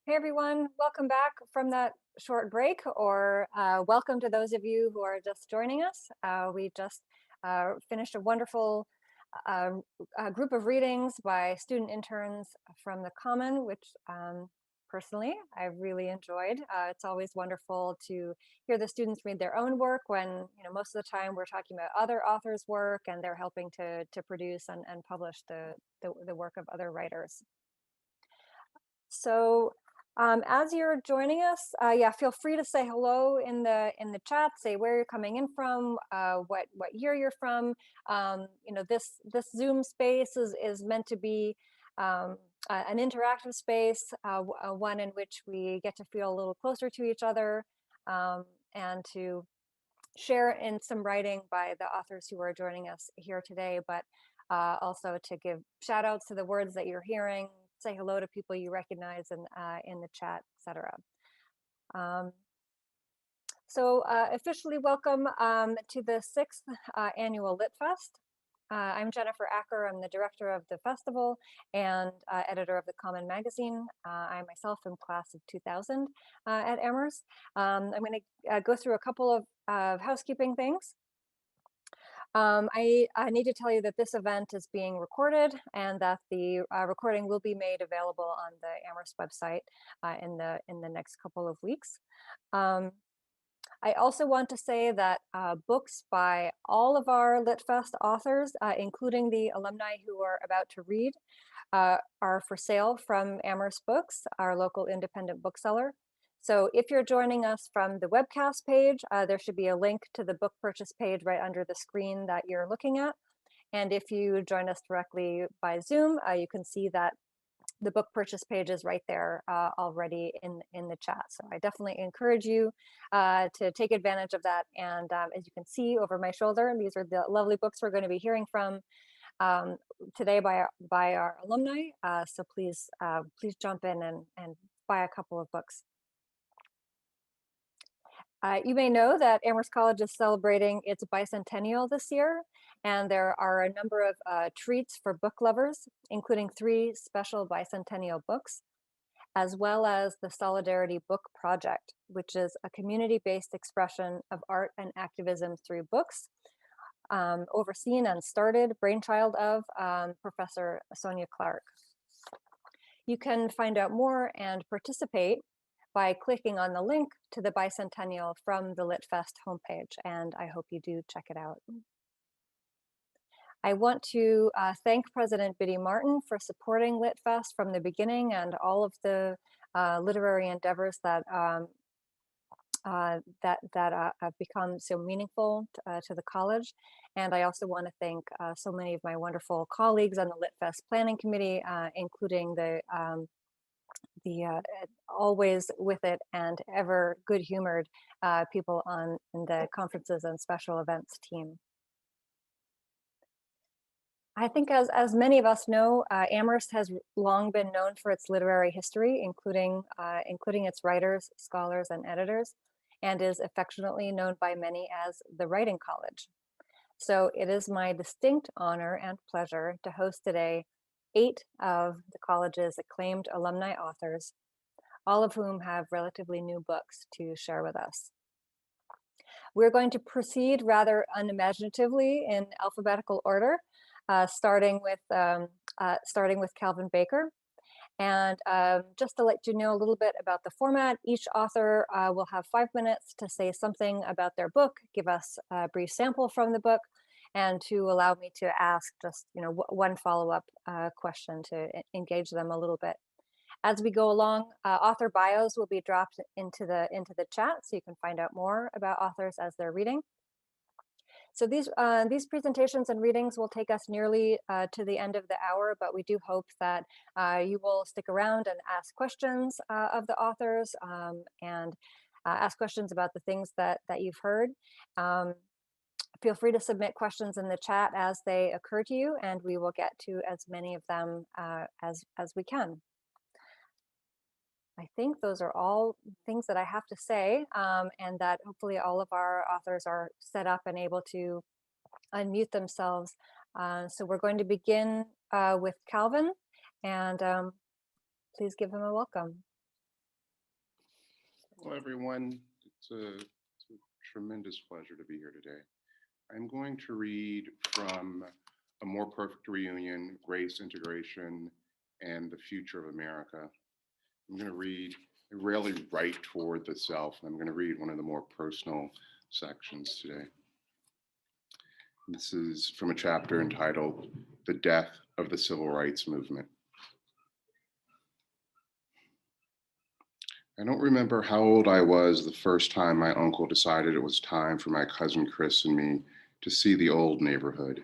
Hey everyone, welcome back from that short break, or welcome to those of you who are just joining us. We just finished a wonderful group of readings by student interns from the Common, which personally I really enjoyed. It's always wonderful to hear the students read their own work when, most of the time we're talking about other authors' work and they're helping to produce and publish the work of other writers. So as you're joining us, yeah, feel free to say hello in the chat. Say where you're coming in from, what year you're from. This Zoom space is meant to be an interactive space, one in which we get to feel a little closer to each other, and to share in some writing by the authors who are joining us here today, but also to give shout outs to the words that you're hearing, say hello to people you recognize in the chat, etc. So officially welcome to the 6th annual LitFest. I'm Jennifer Acker. I'm the director of the festival and editor of the Common magazine. I myself am class of 2000 at Amherst. I'm going to go through a couple of housekeeping things. I need to tell you that this event is being recorded and that the recording will be made available on the Amherst website in the next couple of weeks. I also want to say that books by all of our LitFest authors, including the alumni who are about to read, are for sale from Amherst Books, our local independent bookseller. So if you're joining us from the webcast page, there should be a link to the book purchase page right under the screen that you're looking at. And if you join us directly by Zoom, you can see that the book purchase page is right there already in the chat. So I definitely encourage you to take advantage of that. And as you can see over my shoulder, these are the lovely books we're going to be hearing from today by our alumni. So please jump in and buy a couple of books. You may know that Amherst College is celebrating its bicentennial this year, and there are a number of treats for book lovers, including 3 special bicentennial books, as well as the Solidarity Book Project, which is a community-based expression of art and activism through books, overseen and started, brainchild of Professor Sonia Clark. You can find out more and participate by clicking on the link to the bicentennial from the LitFest homepage, and I hope you do check it out. I want to thank President Biddy Martin for supporting LitFest from the beginning and all of the literary endeavors that have become so meaningful to the college. And I also want to thank so many of my wonderful colleagues on the LitFest Planning Committee, including the always with it and ever good-humored people on the conferences and special events team. I think as many of us know, Amherst has long been known for its literary history, including its writers, scholars, and editors, and is affectionately known by many as the Writing College. So it is my distinct honor and pleasure to host today 8 of the college's acclaimed alumni authors, all of whom have relatively new books to share with us. We're going to proceed rather unimaginatively in alphabetical order, starting with Calvin Baker. And just to let you know a little bit about the format, each author will have 5 minutes to say something about their book, give us a brief sample from the book, and to allow me to ask just one follow-up question to engage them a little bit. As we go along, author bios will be dropped into the chat, so you can find out more about authors as they're reading. So these presentations and readings will take us nearly to the end of the hour, but we do hope that you will stick around and ask questions of the authors and ask questions about the things that you've heard. Feel free to submit questions in the chat as they occur to you, and we will get to as many of them as we can. I think those are all things that I have to say, and that hopefully all of our authors are set up and able to unmute themselves. So we're going to begin with Calvin, and please give him a welcome. Hello, everyone. It's a tremendous pleasure to be here today. I'm going to read from A More Perfect Reunion, Race, Integration, and the Future of America. I'm going to read, I rarely write toward the self, and I'm going to read one of the more personal sections today. This is from a chapter entitled The Death of the Civil Rights Movement. I don't remember how old I was the first time my uncle decided it was time for my cousin Chris and me to see the old neighborhood,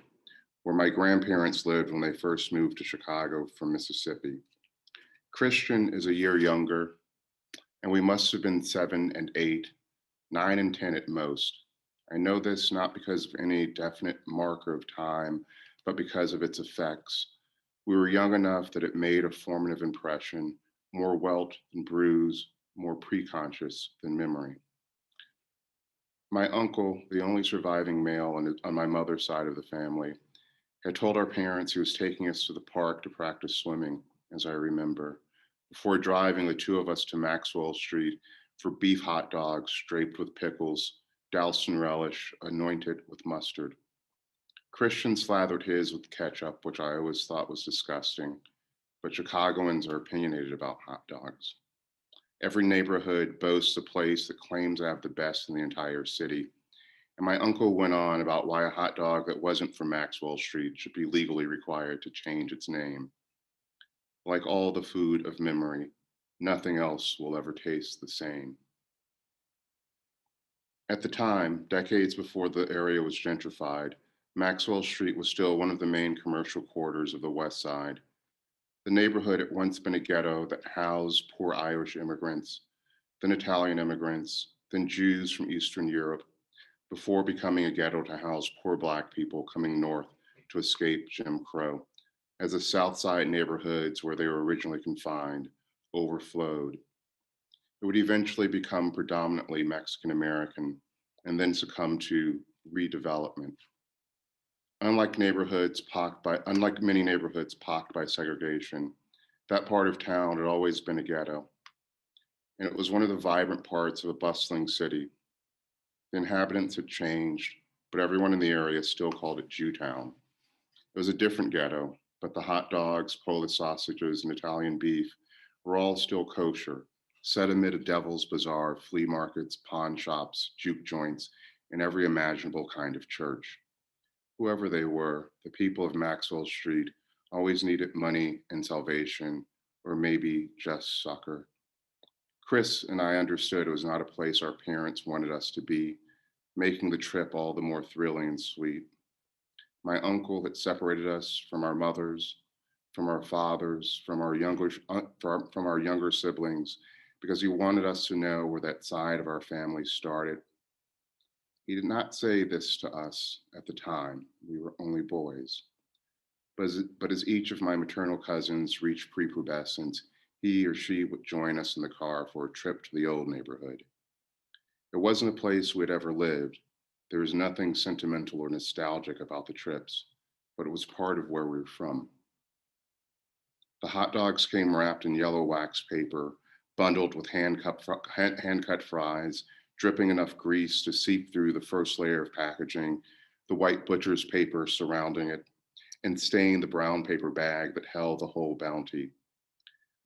where my grandparents lived when they first moved to Chicago from Mississippi. Christian is a year younger, and we must have been 7 and 8, 9 and 10 at most. I know this not because of any definite marker of time, but because of its effects. We were young enough that it made a formative impression, more welt than bruise, more preconscious than memory. My uncle, the only surviving male on my mother's side of the family, had told our parents he was taking us to the park to practice swimming, as I remember, before driving the two of us to Maxwell Street for beef hot dogs draped with pickles, doused in relish, anointed with mustard. Christian slathered his with ketchup, which I always thought was disgusting, but Chicagoans are opinionated about hot dogs. Every neighborhood boasts a place that claims to have the best in the entire city. And my uncle went on about why a hot dog that wasn't from Maxwell Street should be legally required to change its name. Like all the food of memory, nothing else will ever taste the same. At the time, decades before the area was gentrified, Maxwell Street was still one of the main commercial quarters of the West Side. The neighborhood had once been a ghetto that housed poor Irish immigrants, then Italian immigrants, then Jews from Eastern Europe, before becoming a ghetto to house poor Black people coming north to escape Jim Crow, as the South Side neighborhoods where they were originally confined overflowed. It would eventually become predominantly Mexican American and then succumb to redevelopment. Unlike many neighborhoods pocked by segregation, that part of town had always been a ghetto, and it was one of the vibrant parts of a bustling city. The inhabitants had changed, but everyone in the area still called it Jewtown. It was a different ghetto, but the hot dogs, Polish sausages, and Italian beef were all still kosher, set amid a devil's bazaar of flea markets, pawn shops, juke joints, and every imaginable kind of church. Whoever they were, the people of Maxwell Street always needed money and salvation, or maybe just succor. Chris and I understood it was not a place our parents wanted us to be, making the trip all the more thrilling and sweet. My uncle had separated us from our mothers, from our fathers, from our younger siblings, because he wanted us to know where that side of our family started. He did not say this to us at the time. We were only boys. But as each of my maternal cousins reached prepubescence, he or she would join us in the car for a trip to the old neighborhood. It wasn't a place we had ever lived. There was nothing sentimental or nostalgic about the trips, but it was part of where we were from. The hot dogs came wrapped in yellow wax paper, bundled with hand cut fries, dripping enough grease to seep through the first layer of packaging, the white butcher's paper surrounding it, and stain the brown paper bag that held the whole bounty.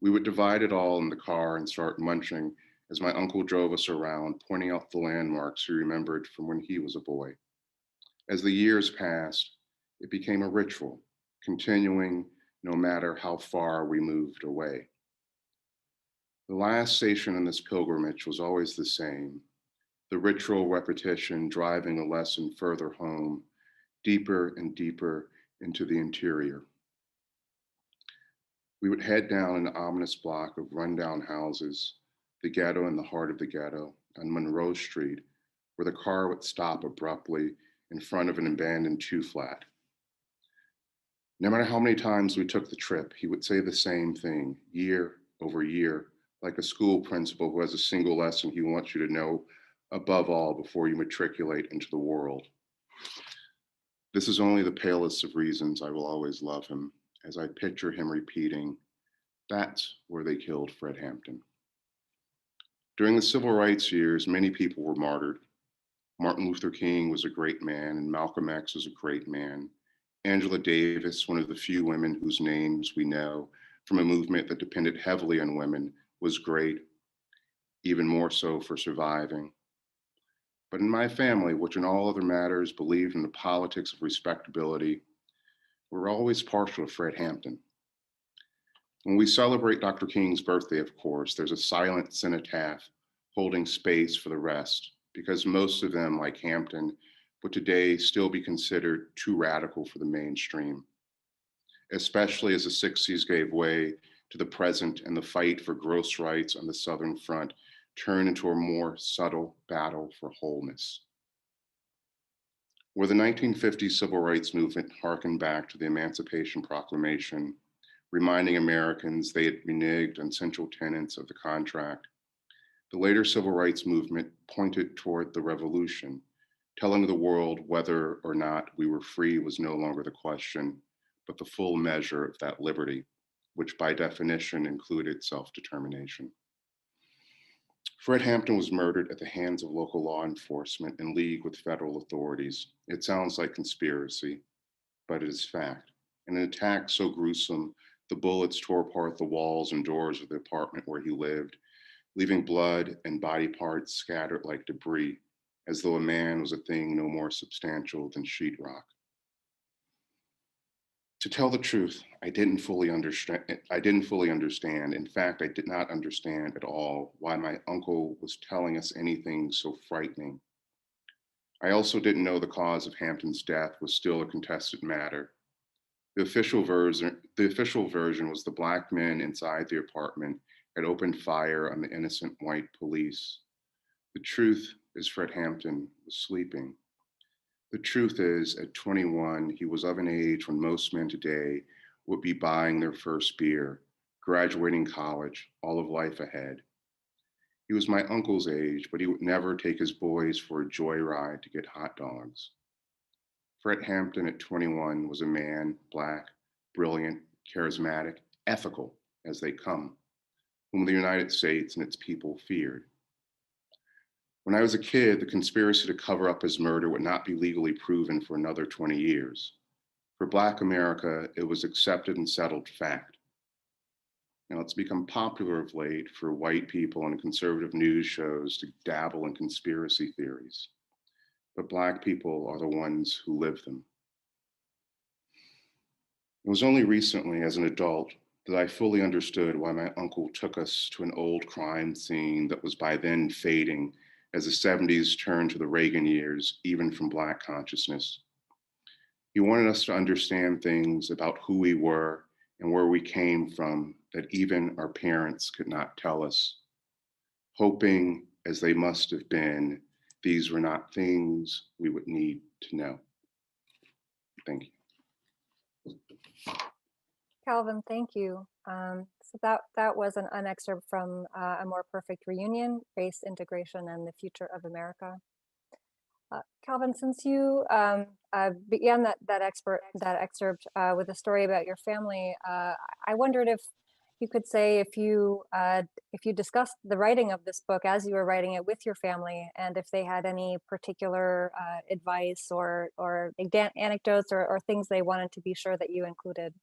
We would divide it all in the car and start munching as my uncle drove us around, pointing out the landmarks he remembered from when he was a boy. As the years passed, it became a ritual, continuing no matter how far we moved away. The last station in this pilgrimage was always the same, the ritual repetition driving a lesson further home, deeper and deeper into the interior. We would head down an ominous block of rundown houses, the ghetto in the heart of the ghetto, on Monroe Street, where the car would stop abruptly in front of an abandoned two-flat. No matter how many times we took the trip, he would say the same thing, year over year, like a school principal who has a single lesson he wants you to know above all before you matriculate into the world. This is only the palest of reasons I will always love him, as I picture him repeating, "That's where they killed Fred Hampton." During the civil rights years, many people were martyred. Martin Luther King was a great man, and Malcolm X was a great man. Angela Davis, one of the few women whose names we know from a movement that depended heavily on women, was great, even more so for surviving. But in my family, which in all other matters believed in the politics of respectability, we're always partial to Fred Hampton. When we celebrate Dr. King's birthday, of course, there's a silent cenotaph holding space for the rest, because most of them, like Hampton, would today still be considered too radical for the mainstream, especially as the 60s gave way to the present and the fight for gross rights on the Southern Front turned into a more subtle battle for wholeness. Where the 1950 civil rights movement harkened back to the Emancipation Proclamation, reminding Americans they had reneged on central tenets of the contract, the later civil rights movement pointed toward the revolution, telling the world whether or not we were free was no longer the question, but the full measure of that liberty, which by definition included self-determination. Fred Hampton was murdered at the hands of local law enforcement in league with federal authorities. It sounds like conspiracy, but it is fact. In an attack so gruesome, the bullets tore apart the walls and doors of the apartment where he lived, leaving blood and body parts scattered like debris, as though a man was a thing no more substantial than sheetrock. To tell the truth, I didn't fully understand. In fact, I did not understand at all why my uncle was telling us anything so frightening. I also didn't know the cause of Hampton's death was still a contested matter. The official version was the Black men inside the apartment had opened fire on the innocent white police. The truth is Fred Hampton was sleeping. The truth is, at 21, he was of an age when most men today would be buying their first beer, graduating college, all of life ahead. He was my uncle's age, but he would never take his boys for a joyride to get hot dogs. Fred Hampton at 21 was a man, Black, brilliant, charismatic, ethical as they come, whom the United States and its people feared. When I was a kid, the conspiracy to cover up his murder would not be legally proven for another 20 years. For Black America, it was accepted and settled fact. Now, it's become popular of late for white people and conservative news shows to dabble in conspiracy theories. But Black people are the ones who live them. It was only recently, as an adult, that I fully understood why my uncle took us to an old crime scene that was by then fading as the 70s turned to the Reagan years, even from Black consciousness. He wanted us to understand things about who we were and where we came from that even our parents could not tell us. Hoping, as they must have been, these were not things we would need to know. Thank you. Calvin, thank you. So that was an excerpt from A More Perfect Reunion, Race, Integration, and the Future of America. Calvin, since you began that excerpt with a story about your family, I wondered if you could say if you discussed the writing of this book as you were writing it with your family, and if they had any particular advice or anecdotes or things they wanted to be sure that you included.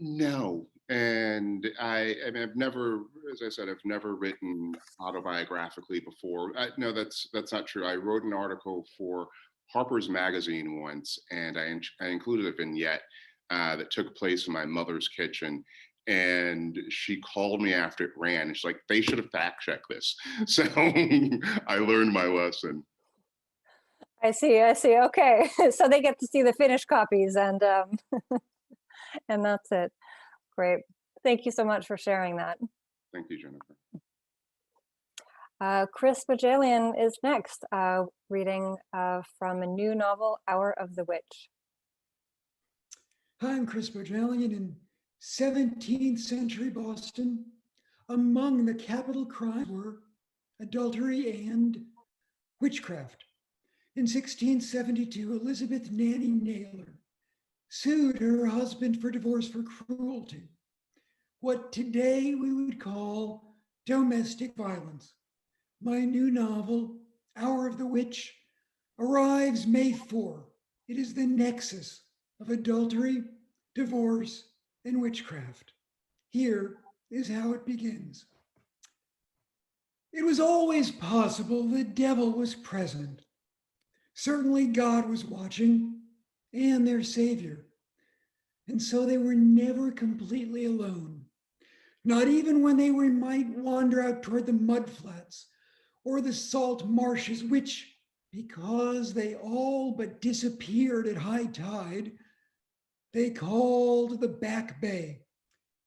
No, and I mean, I've never, as I said, I've never written autobiographically before. No, that's not true. I wrote an article for Harper's Magazine once, and I included a vignette that took place in my mother's kitchen. And she called me after it ran, and she's like, "They should have fact-checked this." So I learned my lesson. I see. Okay, so they get to see the finished copies, and and that's it. Great. Thank you so much for sharing that. Thank you, Jennifer. Chris Bohjalian is next, reading from a new novel, Hour of the Witch. Hi, I'm Chris Bohjalian. In 17th century Boston, among the capital crimes were adultery and witchcraft. In 1672, Elizabeth Nanny Naylor sued her husband for divorce for cruelty, what today we would call domestic violence. my new novel, Hour of the Witch, arrives May 4. It is the nexus of adultery, divorce, and witchcraft. Here is how it begins. It was always possible the devil was present. Certainly God was watching, and their savior. And so they were never completely alone. Not even when they might wander out toward the mudflats or the salt marshes, which, because they all but disappeared at high tide, they called the Back Bay,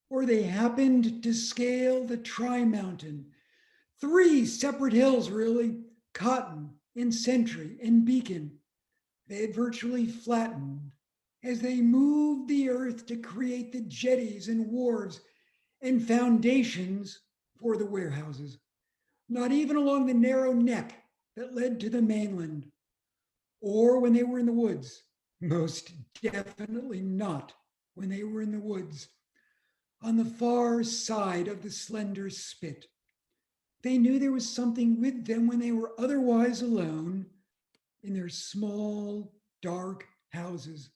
or they happened to scale the Tri-Mountain, 3 separate hills really, Cotton and Sentry and Beacon. They had virtually flattened as they moved the earth to create the jetties and wharves and foundations for the warehouses, not even along the narrow neck that led to the mainland, or when they were in the woods, most definitely not when they were in the woods, on the far side of the slender spit. They knew there was something with them when they were otherwise alone in their small, dark houses.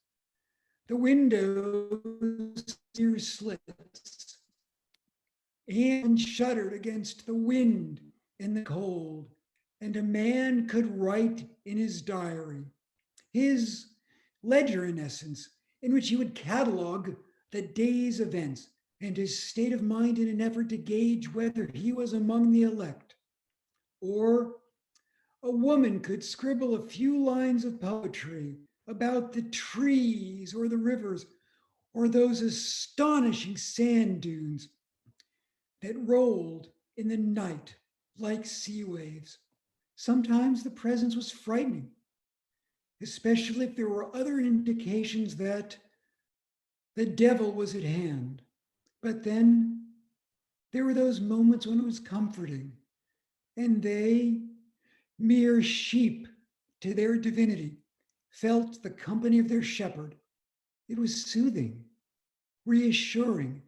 The windows near slits and shuddered against the wind and the cold, and a man could write in his diary, his ledger in essence, in which he would catalog the day's events and his state of mind in an effort to gauge whether he was among the elect. Or a woman could scribble a few lines of poetry about the trees or the rivers or those astonishing sand dunes that rolled in the night like sea waves. Sometimes the presence was frightening, especially if there were other indications that the devil was at hand. But then there were those moments when it was comforting, and they, mere sheep to their divinity, felt the company of their shepherd. It was soothing, reassuring,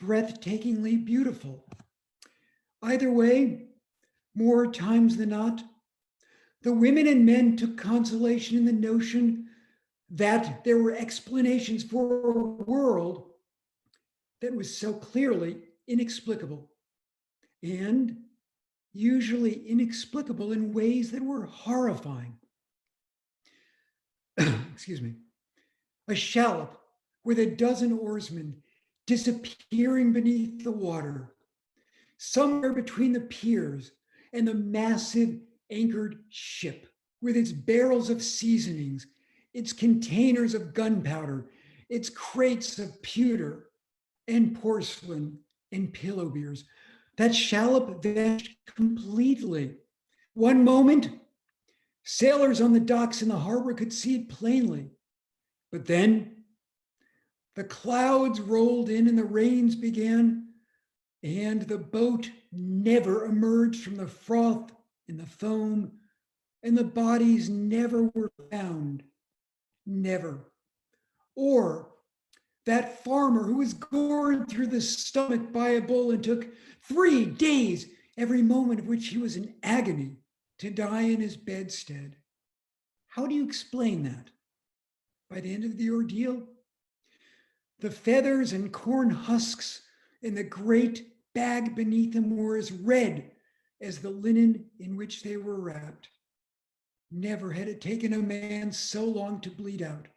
breathtakingly beautiful. Either way, more times than not, the women and men took consolation in the notion that there were explanations for a world that was so clearly inexplicable, and usually inexplicable in ways that were horrifying. Excuse me. A shallop with a dozen oarsmen disappearing beneath the water, somewhere between the piers and the massive anchored ship with its barrels of seasonings, its containers of gunpowder, its crates of pewter and porcelain and pillow beers. That shallop vanished completely. One moment, sailors on the docks in the harbor could see it plainly. But then the clouds rolled in and the rains began, and the boat never emerged from the froth and the foam, and the bodies never were found. Never. Or that farmer who was gored through the stomach by a bull and took 3 days, every moment of which he was in agony, to die in his bedstead. How do you explain that? By the end of the ordeal, the feathers and corn husks in the great bag beneath him were as red as the linen in which they were wrapped. Never had it taken a man so long to bleed out.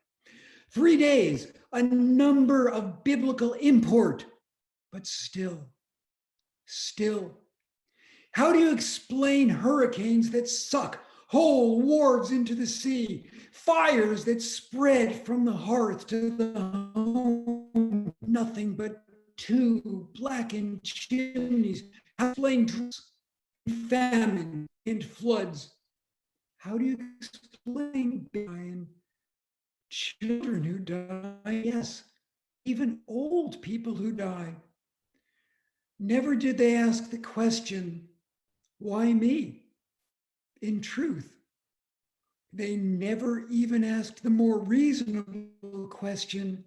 3 days, a number of biblical import, but still. How do you explain hurricanes that suck whole wharves into the sea, fires that spread from the hearth to the home, nothing but 2 blackened chimneys, explain droughts, famine, and floods? How do you explain dying children who die? Yes, even old people who die. Never did they ask the question, why me? In truth, they never even asked the more reasonable question,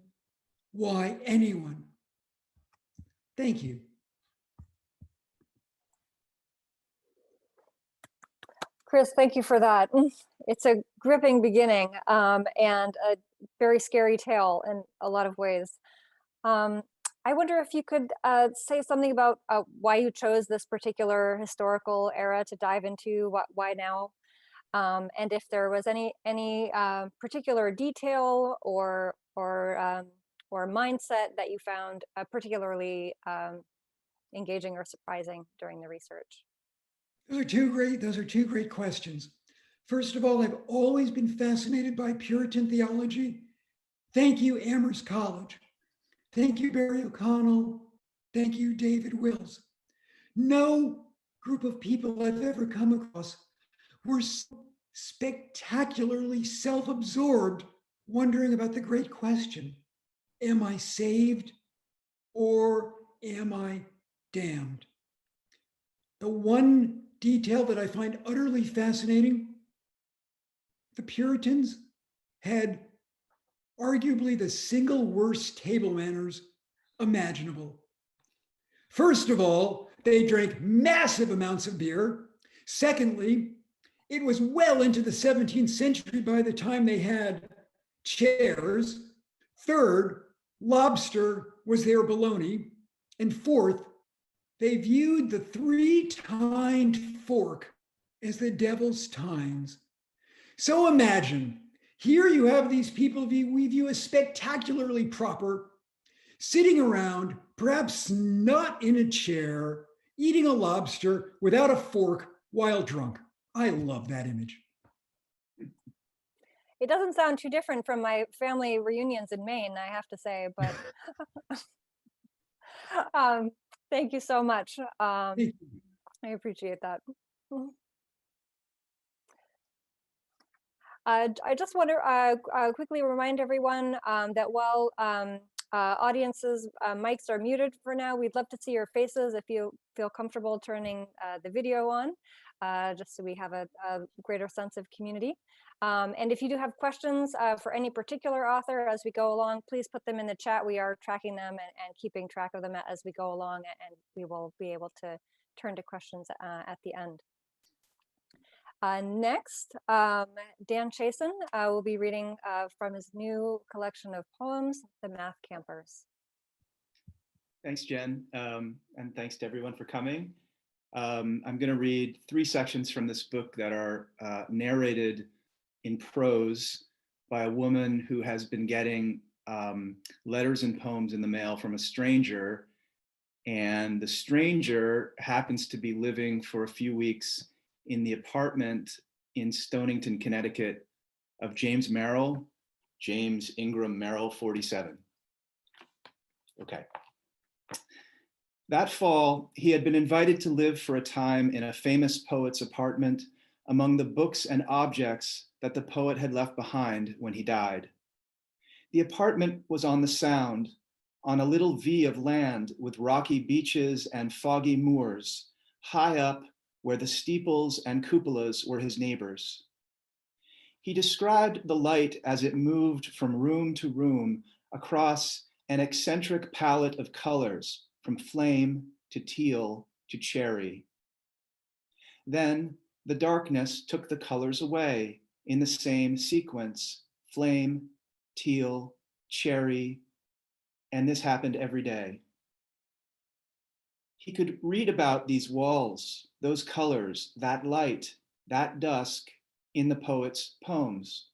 why anyone? Thank you. Chris, thank you for that. It's a gripping beginning and a very scary tale in a lot of ways. I wonder if you could say something about why you chose this particular historical era to dive into, why now, and if there was any particular detail or mindset that you found particularly engaging or surprising during the research. Those are two great questions. First of all, I've always been fascinated by Puritan theology. Thank you, Amherst College. Thank you, Barry O'Connell. Thank you, David Wills. No group of people I've ever come across were so spectacularly self-absorbed, wondering about the great question, am I saved or am I damned? The one detail that I find utterly fascinating, the Puritans had arguably the single worst table manners imaginable. First of all, they drank massive amounts of beer. Secondly, it was well into the 17th century by the time they had chairs. Third, lobster was their bologna. And fourth, they viewed the three-tined fork as the devil's tines. So imagine, here you have these people we view as spectacularly proper, sitting around, perhaps not in a chair, eating a lobster without a fork while drunk. I love that image. It doesn't sound too different from my family reunions in Maine, I have to say, but thank you so much. I appreciate that. I just want to quickly remind everyone that while audiences' mics are muted for now, we'd love to see your faces if you feel comfortable turning the video on, just so we have a greater sense of community. And if you do have questions for any particular author as we go along, please put them in the chat. We are tracking them and keeping track of them as we go along, and we will be able to turn to questions at the end. Next, Dan Chiasson will be reading from his new collection of poems, The Math Campers. Thanks, Jen, and thanks to everyone for coming. I'm going to read 3 sections from this book that are narrated in prose by a woman who has been getting letters and poems in the mail from a stranger, and the stranger happens to be living for a few weeks in the apartment in Stonington, Connecticut of James Merrill, James Ingram Merrill, 47. Okay. That fall, he had been invited to live for a time in a famous poet's apartment among the books and objects that the poet had left behind when he died. The apartment was on the Sound, on a little V of land with rocky beaches and foggy moors, high up where the steeples and cupolas were his neighbors. He described the light as it moved from room to room across an eccentric palette of colors, from flame to teal to cherry. Then the darkness took the colors away in the same sequence, flame, teal, cherry, and this happened every day. He could read about these walls, those colors, that light, that dusk in the poet's poems.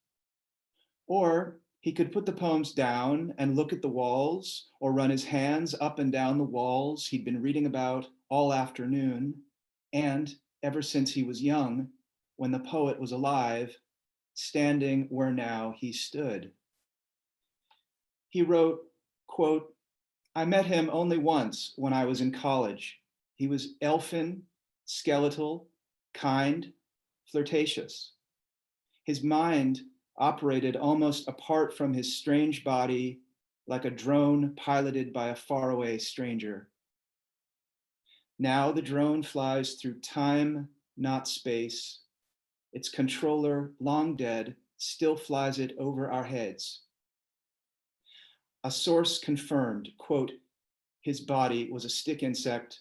Or he could put the poems down and look at the walls, or run his hands up and down the walls he'd been reading about all afternoon, and ever since he was young, when the poet was alive, standing where now he stood. He wrote, quote, I met him only once when I was in college. He was elfin, skeletal, kind, flirtatious. His mind operated almost apart from his strange body, like a drone piloted by a faraway stranger. Now the drone flies through time, not space. Its controller, long dead, still flies it over our heads. A source confirmed, quote, his body was a stick insect,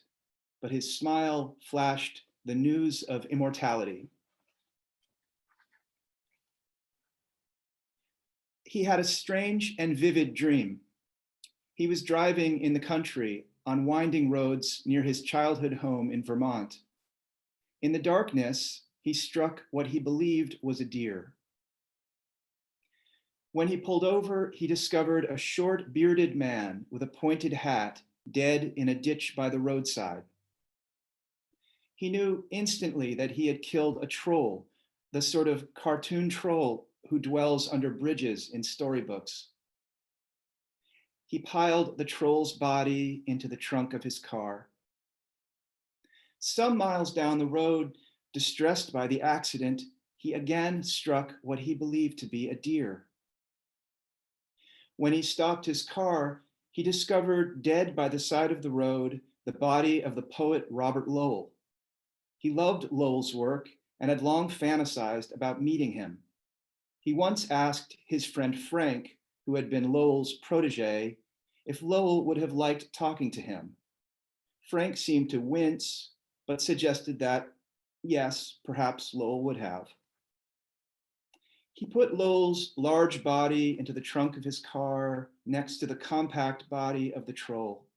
but his smile flashed the news of immortality. he had a strange and vivid dream. He was driving in the country on winding roads near his childhood home in Vermont. In the darkness, he struck what he believed was a deer. When he pulled over, he discovered a short bearded man with a pointed hat dead in a ditch by the roadside. He knew instantly that he had killed a troll, the sort of cartoon troll who dwells under bridges in storybooks. He piled the troll's body into the trunk of his car. Some miles down the road, distressed by the accident, he again struck what he believed to be a deer. When he stopped his car, he discovered dead by the side of the road the body of the poet Robert Lowell. He loved Lowell's work and had long fantasized about meeting him. He once asked his friend Frank, who had been Lowell's protege, if Lowell would have liked talking to him. Frank seemed to wince, but suggested that, yes, perhaps Lowell would have. He put Lowell's large body into the trunk of his car next to the compact body of the troll.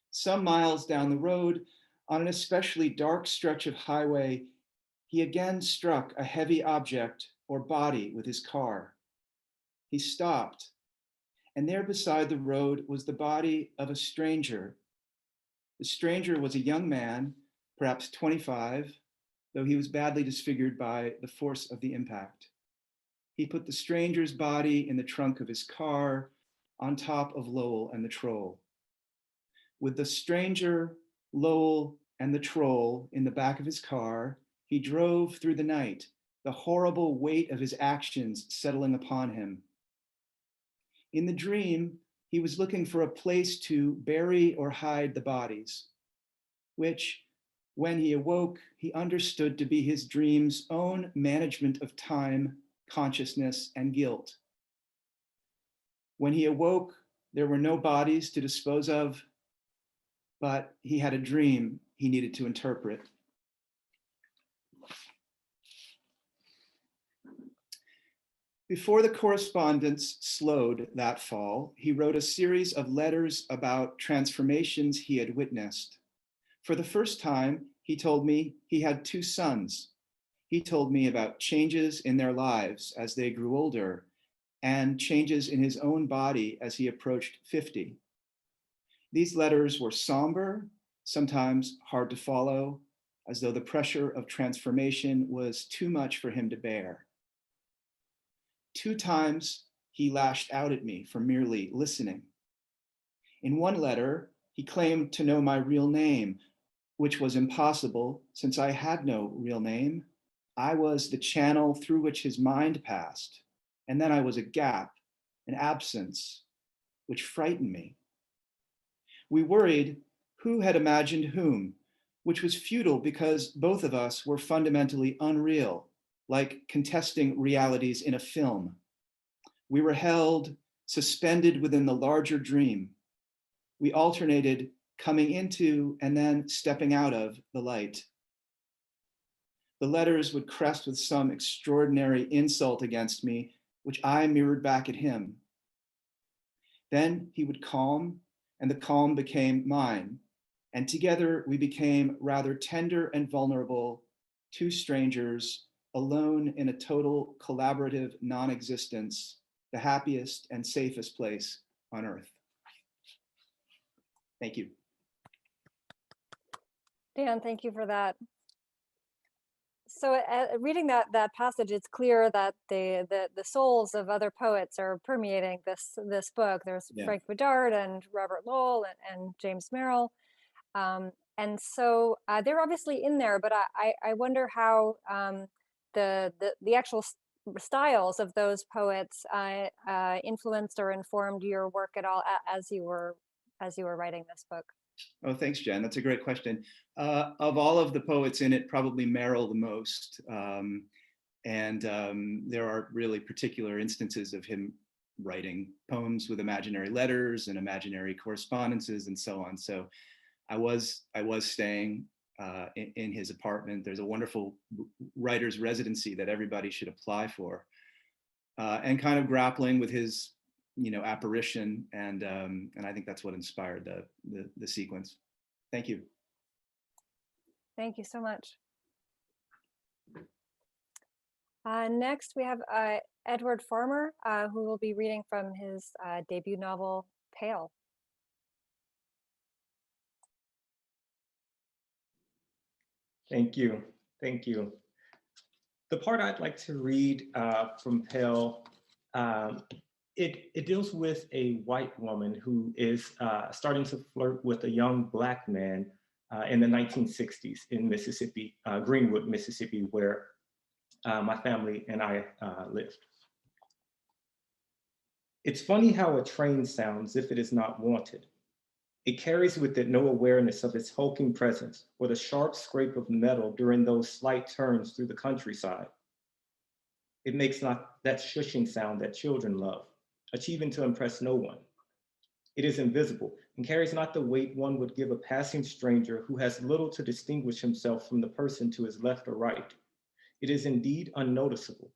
Some miles down the road, on an especially dark stretch of highway, he again struck a heavy object or body with his car. He stopped, and there beside the road was the body of a stranger. The stranger was a young man, perhaps 25, though he was badly disfigured by the force of the impact. He put the stranger's body in the trunk of his car on top of Lowell and the troll. With the stranger, Lowell, and the troll in the back of his car, he drove through the night, the horrible weight of his actions settling upon him. In the dream, he was looking for a place to bury or hide the bodies, which, when he awoke, he understood to be his dream's own management of time, consciousness, and guilt. When he awoke, there were no bodies to dispose of, but he had a dream he needed to interpret. Before the correspondence slowed that fall, he wrote a series of letters about transformations he had witnessed. For the first time, he told me he had 2 sons. He told me about changes in their lives as they grew older and changes in his own body as he approached 50. These letters were somber, sometimes hard to follow, as though the pressure of transformation was too much for him to bear. 2 times, he lashed out at me for merely listening. In one letter, he claimed to know my real name, which was impossible since I had no real name. I was the channel through which his mind passed, and then I was a gap, an absence, which frightened me. We worried who had imagined whom, which was futile because both of us were fundamentally unreal, like contesting realities in a film. We were held, suspended within the larger dream. We alternated coming into and then stepping out of the light. The letters would crest with some extraordinary insult against me, which I mirrored back at him. Then he would calm, and the calm became mine. And together we became rather tender and vulnerable, 2 strangers, alone in a total collaborative non-existence, the happiest and safest place on earth. Thank you. Dan, thank you for that. So reading that passage, it's clear that the souls of other poets are permeating this book. There's Frank Bedard and Robert Lowell and James Merrill. And so they're obviously in there, but I wonder how the actual styles of those poets influenced or informed your work at all as you were writing this book. Oh, thanks, Jen. That's a great question. Of all of the poets in it, probably Merrill the most. There are really particular instances of him writing poems with imaginary letters and imaginary correspondences and so on. So I was staying in his apartment. There's a writer's residency that everybody should apply for. and kind of grappling with his, apparition. And I think that's what inspired the sequence. Thank you. Thank you so much. Next, we have Edward Farmer, who will be reading from his debut novel, Pale. Thank you. Thank you. The part I'd like to read from Pale, it deals with a white woman who is starting to flirt with a young Black man in the 1960s in Mississippi, Greenwood, Mississippi, where my family and I lived. It's funny how a train sounds if it is not wanted. It carries with it no awareness of its hulking presence or the sharp scrape of metal during those slight turns through the countryside. It makes not that shushing sound that children love, achieving to impress no one. It is invisible and carries not the weight one would give a passing stranger who has little to distinguish himself from the person to his left or right. It is indeed unnoticeable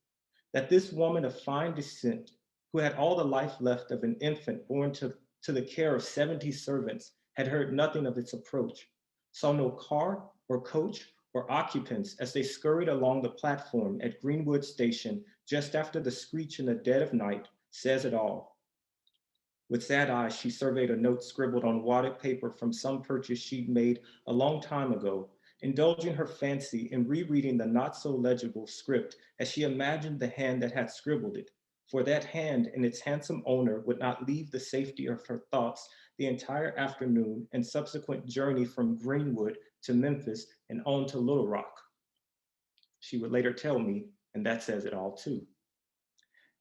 that this woman of fine descent, who had all the life left of an infant born to the care of 70 servants, had heard nothing of its approach, saw no car or coach or occupants as they scurried along the platform at Greenwood Station just after the screech in the dead of night, says it all. With sad eyes, she surveyed a note scribbled on wadded paper from some purchase she'd made a long time ago, indulging her fancy in rereading the not so legible script as she imagined the hand that had scribbled it. For that hand and its handsome owner would not leave the safety of her thoughts the entire afternoon and subsequent journey from Greenwood to Memphis and on to Little Rock. She would later tell me, and that says it all too.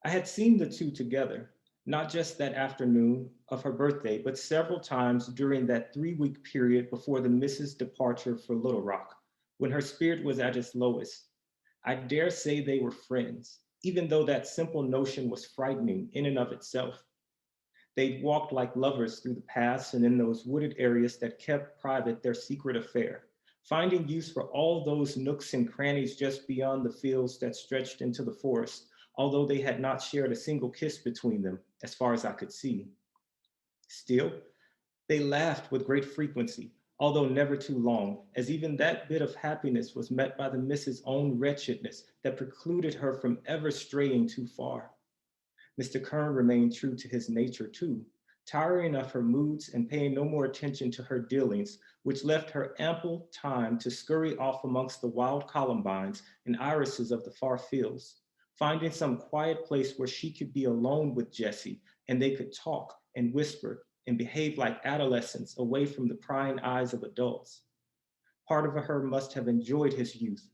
I had seen the two together, not just that afternoon of her birthday, but several times during that 3-week period before the Mrs. departure for Little Rock, when her spirit was at its lowest. I dare say they were friends, even though that simple notion was frightening in and of itself. They'd walked like lovers through the paths and in those wooded areas that kept private their secret affair, finding use for all those nooks and crannies just beyond the fields that stretched into the forest, although they had not shared a single kiss between them, as far as I could see. Still, they laughed with great frequency, although never too long, as even that bit of happiness was met by the Mrs. own wretchedness that precluded her from ever straying too far. Mr. Kirun remained true to his nature too, tiring of her moods and paying no more attention to her dealings, which left her ample time to scurry off amongst the wild columbines and irises of the far fields, finding some quiet place where she could be alone with Jessie and they could talk and whisper and behave like adolescents away from the prying eyes of adults. Part of her must have enjoyed his youth,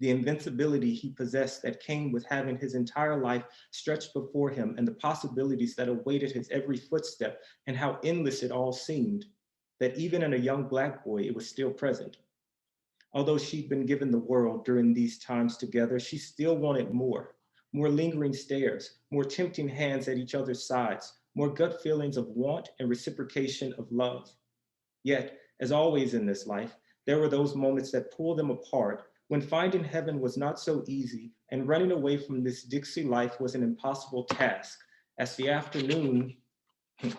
the invincibility he possessed that came with having his entire life stretched before him and the possibilities that awaited his every footstep and how endless it all seemed, that even in a young Black boy, it was still present. Although she'd been given the world during these times together, she still wanted more lingering stares, more tempting hands at each other's sides, more gut feelings of want and reciprocation of love. Yet, as always in this life, there were those moments that pulled them apart when finding heaven was not so easy and running away from this Dixie life was an impossible task. As the afternoon was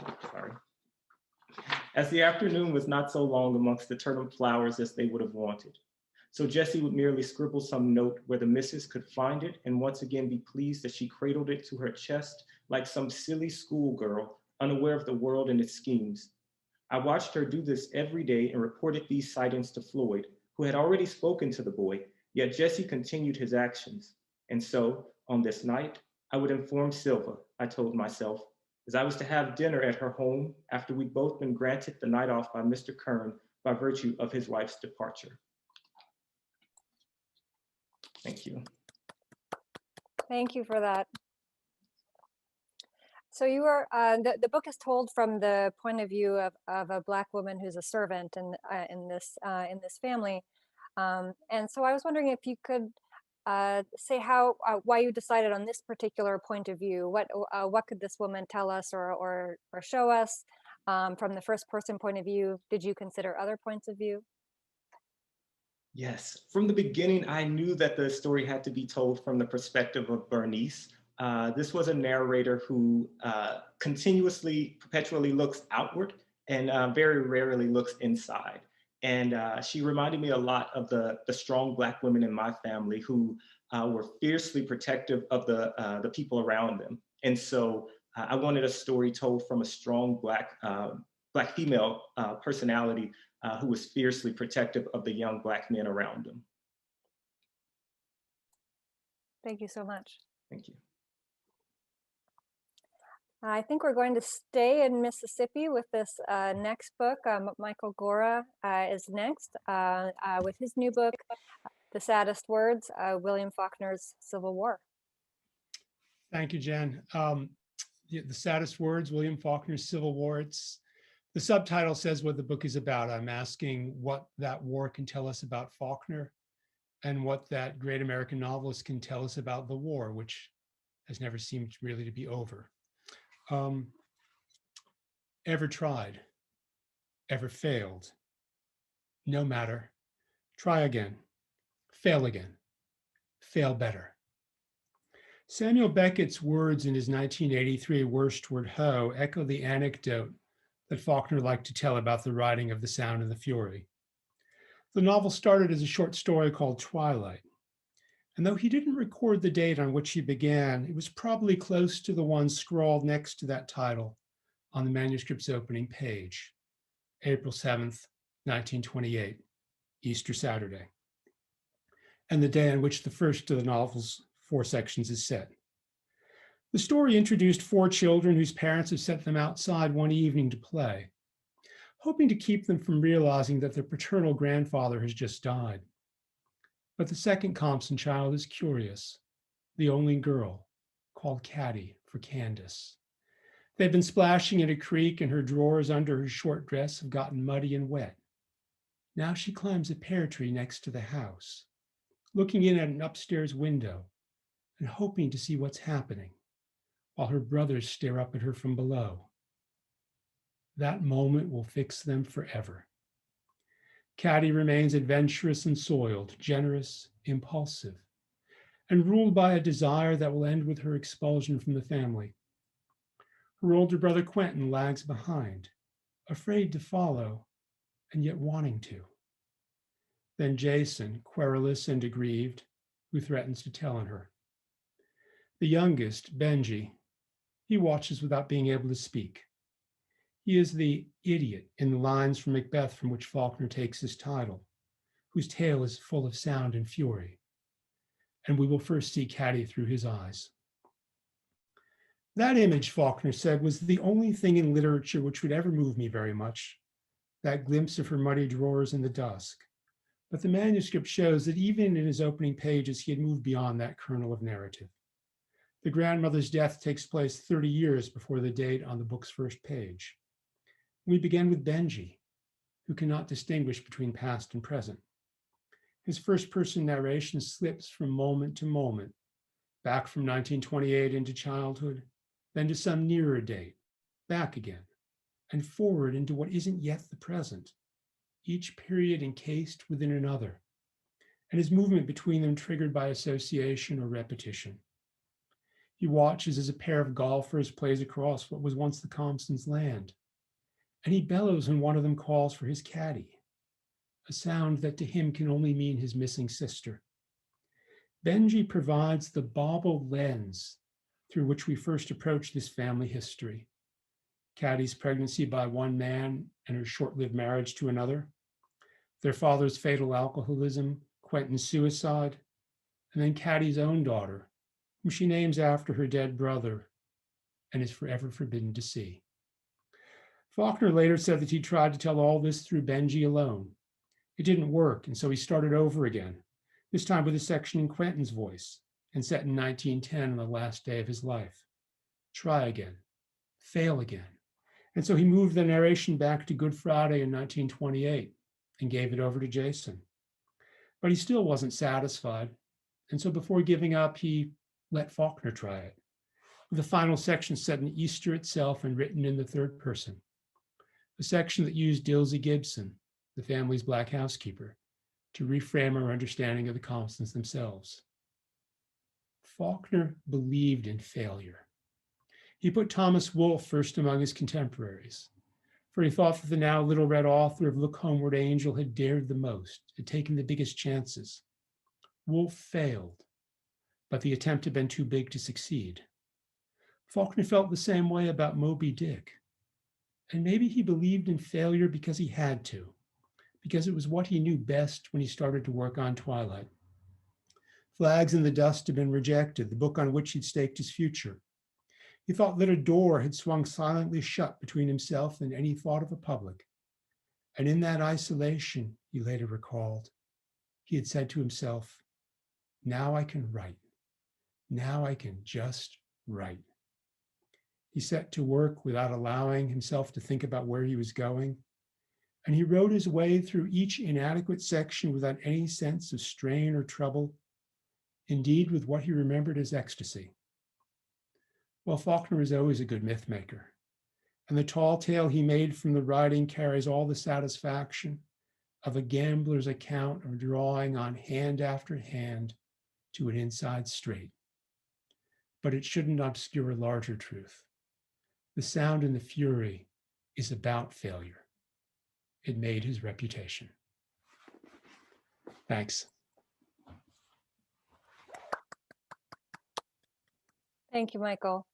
not so long amongst the turnip flowers as they would have wanted. So Jessie would merely scribble some note where the missus could find it and once again be pleased that she cradled it to her chest like some silly schoolgirl, unaware of the world and its schemes. I watched her do this every day and reported these sightings to Floyd, who had already spoken to the boy, yet Jessie continued his actions. And so, on this night, I would inform Silva, I told myself, as I was to have dinner at her home after we'd both been granted the night off by Mr. Kirun by virtue of his wife's departure. Thank you. Thank you for that. So you are, the book is told from the point of view of a Black woman who's a servant in this family. And so I was wondering if you could say why you decided on this particular point of view. What could this woman tell us or show us from the first person point of view? Did you consider other points of view? Yes, from the beginning, I knew that the story had to be told from the perspective of Bernice, This was a narrator who continuously, perpetually looks outward and very rarely looks inside. And she reminded me a lot of the strong Black women in my family who were fiercely protective of the people around them. And so I wanted a story told from a strong Black female personality who was fiercely protective of the young Black men around them. Thank you so much. Thank you. I think we're going to stay in Mississippi with this next book. Michael Gora is next with his new book, The Saddest Words, William Faulkner's Civil War. Thank you, Jen. The Saddest Words, William Faulkner's Civil War. The subtitle says what the book is about. I'm asking what that war can tell us about Faulkner and what that great American novelist can tell us about the war, which has never seemed really to be over. Ever tried, ever failed? No matter. Try again, fail again, fail better. Samuel Beckett's words in his 1983 Worstward Ho echo the anecdote that Faulkner liked to tell about the writing of The Sound and the Fury. The novel started as a short story called Twilight. And though he didn't record the date on which he began, it was probably close to the one scrawled next to that title on the manuscript's opening page, April 7th, 1928, Easter Saturday, and the day on which the first of the novel's 4 sections is set. The story introduced 4 children whose parents have sent them outside one evening to play, hoping to keep them from realizing that their paternal grandfather has just died. But the second Compson child is curious, the only girl, called Caddy for Candace. They've been splashing in a creek and her drawers under her short dress have gotten muddy and wet. Now she climbs a pear tree next to the house, looking in at an upstairs window and hoping to see what's happening, while her brothers stare up at her from below. That moment will fix them forever. Caddy remains adventurous and soiled, generous, impulsive, and ruled by a desire that will end with her expulsion from the family. Her older brother Quentin lags behind, afraid to follow, and yet wanting to. Then Jason, querulous and aggrieved, who threatens to tell on her. The youngest, Benji, he watches without being able to speak. He is the idiot in the lines from Macbeth from which Faulkner takes his title, whose tale is full of sound and fury. And we will first see Caddy through his eyes. That image, Faulkner said, was the only thing in literature which would ever move me very much, that glimpse of her muddy drawers in the dusk. But the manuscript shows that even in his opening pages, he had moved beyond that kernel of narrative. The grandmother's death takes place 30 years before the date on the book's first page. We begin with Benji, who cannot distinguish between past and present. His first-person narration slips from moment to moment, back from 1928 into childhood, then to some nearer date, back again, and forward into what isn't yet the present, each period encased within another, and his movement between them triggered by association or repetition. He watches as a pair of golfers plays across what was once the Compsons' land, and he bellows when one of them calls for his caddy, a sound that to him can only mean his missing sister. Benji provides the bauble lens through which we first approach this family history. Caddy's pregnancy by one man and her short-lived marriage to another, their father's fatal alcoholism, Quentin's suicide, and then Caddy's own daughter, whom she names after her dead brother and is forever forbidden to see. Faulkner later said that he tried to tell all this through Benji alone. It didn't work, and so he started over again, this time with a section in Quentin's voice and set in 1910 on the last day of his life. Try again, fail again. And so he moved the narration back to Good Friday in 1928 and gave it over to Jason. But he still wasn't satisfied, and so before giving up, he let Faulkner try it, with the final section set in Easter itself and written in the third person. A section that used Dilsey Gibson, the family's black housekeeper, to reframe our understanding of the Compsons themselves. Faulkner believed in failure. He put Thomas Wolfe first among his contemporaries, for he thought that the now little red author of Look Homeward, Angel had dared the most, had taken the biggest chances. Wolfe failed, but the attempt had been too big to succeed. Faulkner felt the same way about Moby Dick. And maybe he believed in failure because he had to, because it was what he knew best when he started to work on Twilight. Flags in the Dust had been rejected, the book on which he'd staked his future. He thought that a door had swung silently shut between himself and any thought of a public. And in that isolation, he later recalled, he had said to himself, now I can write. Now I can just write. He set to work without allowing himself to think about where he was going. And he wrote his way through each inadequate section without any sense of strain or trouble, indeed with what he remembered as ecstasy. Well, Faulkner is always a good myth maker, and the tall tale he made from the writing carries all the satisfaction of a gambler's account of drawing on hand after hand to an inside straight. But it shouldn't obscure a larger truth. The Sound and the Fury is about failure. It made his reputation. Thanks. Thank you, Michael.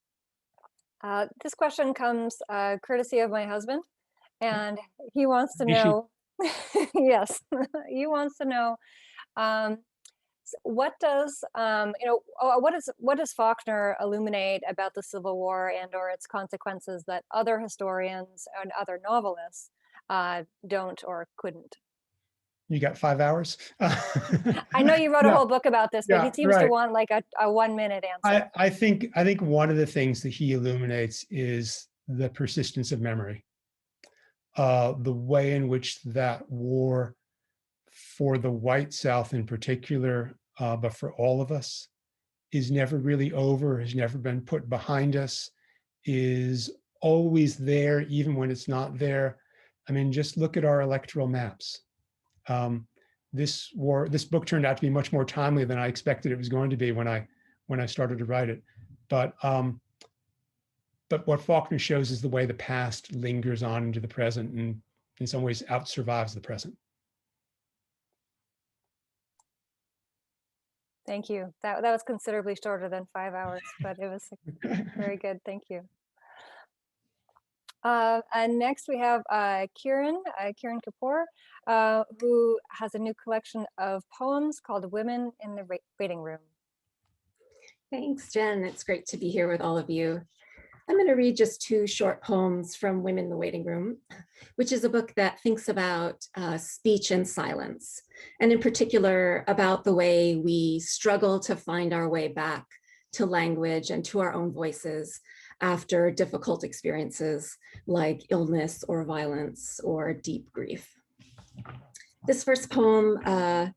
This question comes courtesy of my husband, and he wants to know, yes, he wants to know, what does Faulkner illuminate about the Civil War and or its consequences that other historians and other novelists don't or couldn't? You got 5 hours? I know you wrote a whole book about this, but he seems to want like a 1-minute answer. I think one of the things that he illuminates is the persistence of memory, the way in which that war, for the white South in particular, but for all of us, is never really over, has never been put behind us, is always there, even when it's not there. I mean, just look at our electoral maps. This book turned out to be much more timely than I expected it was going to be when I started to write it. But what Faulkner shows is the way the past lingers on into the present and in some ways out-survives the present. Thank you. That was considerably shorter than 5 hours, but it was very good. Thank you. And next we have Kirun Kapur, who has a new collection of poems called Women in the Waiting Room. Thanks, Jen. It's great to be here with all of you. I'm going to read just 2 short poems from Women in the Waiting Room, which is a book that thinks about speech and silence, and in particular about the way we struggle to find our way back to language and to our own voices after difficult experiences like illness or violence or deep grief. This first poem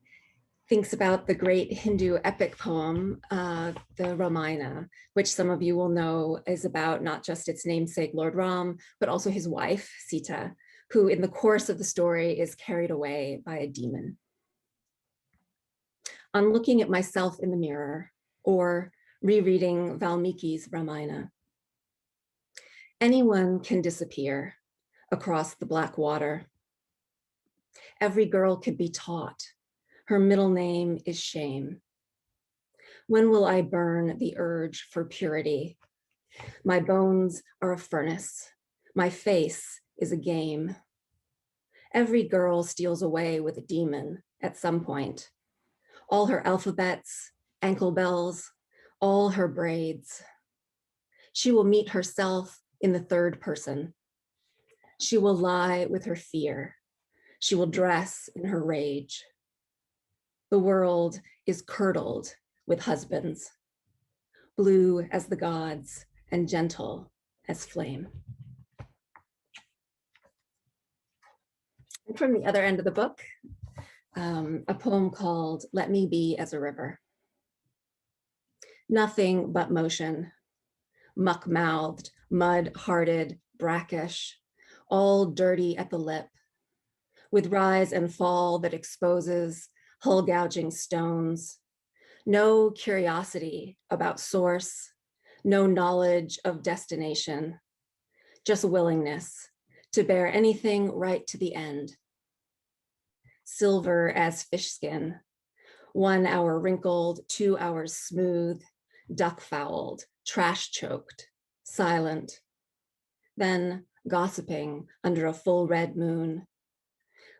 thinks about the great Hindu epic poem, the Ramayana, which some of you will know is about not just its namesake, Lord Ram, but also his wife, Sita, who in the course of the story is carried away by a demon. On looking at myself in the mirror or rereading Valmiki's Ramayana, anyone can disappear across the black water. Every girl could be taught. Her middle name is shame. When will I burn the urge for purity? My bones are a furnace. My face is a game. Every girl steals away with a demon at some point. All her alphabets, ankle bells, all her braids. She will meet herself in the third person. She will lie with her fear. She will dress in her rage. The world is curdled with husbands, blue as the gods and gentle as flame. And from the other end of the book, a poem called Let Me Be as a River. Nothing but motion, muck-mouthed, mud-hearted, brackish, all dirty at the lip, with rise and fall that exposes hull-gouging stones, No curiosity about source, no knowledge of destination, just willingness to bear anything right to the end. Silver as fish skin, 1 hour wrinkled, 2 hours smooth, duck fouled, trash choked, silent. Then gossiping under a full red moon.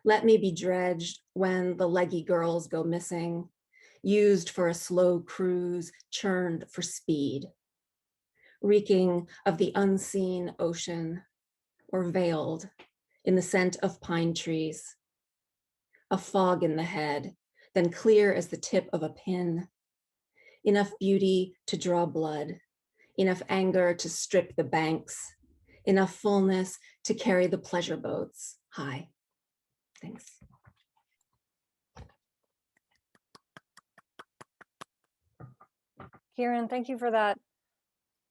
Let me be dredged when the leggy girls go missing, used for a slow cruise, churned for speed. Reeking of the unseen ocean, or veiled in the scent of pine trees. A fog in the head, then clear as the tip of a pin. Enough beauty to draw blood, enough anger to strip the banks, enough fullness to carry the pleasure boats high. Thanks. Kirun, thank you for that.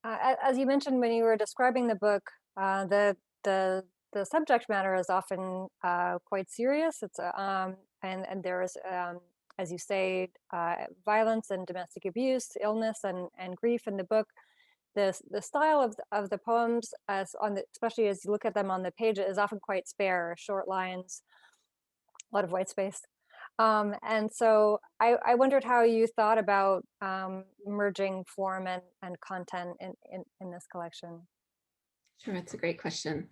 As you mentioned when you were describing the book, the subject matter is often quite serious. It's and there is, as you say, violence and domestic abuse, illness and grief in the book. The style of the poems, especially as you look at them on the page, is often quite spare, short lines, a lot of white space. And so I wondered how you thought about merging form and content in this collection. Sure, it's a great question.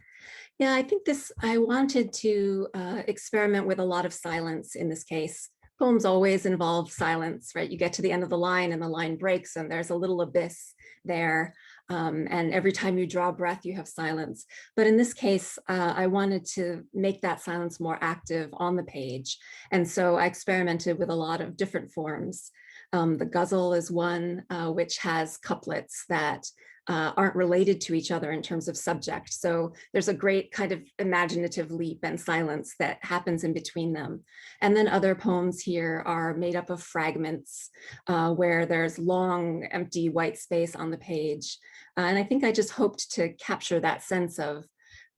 Yeah, I think I wanted to experiment with a lot of silence in this case. Poems always involve silence, right? You get to the end of the line and the line breaks and there's a little abyss there. And every time you draw breath, you have silence. But in this case, I wanted to make that silence more active on the page. And so I experimented with a lot of different forms. The ghazal is one which has couplets that aren't related to each other in terms of subject. So there's a great kind of imaginative leap and silence that happens in between them. And then other poems here are made up of fragments where there's long, empty white space on the page. And I think I just hoped to capture that sense of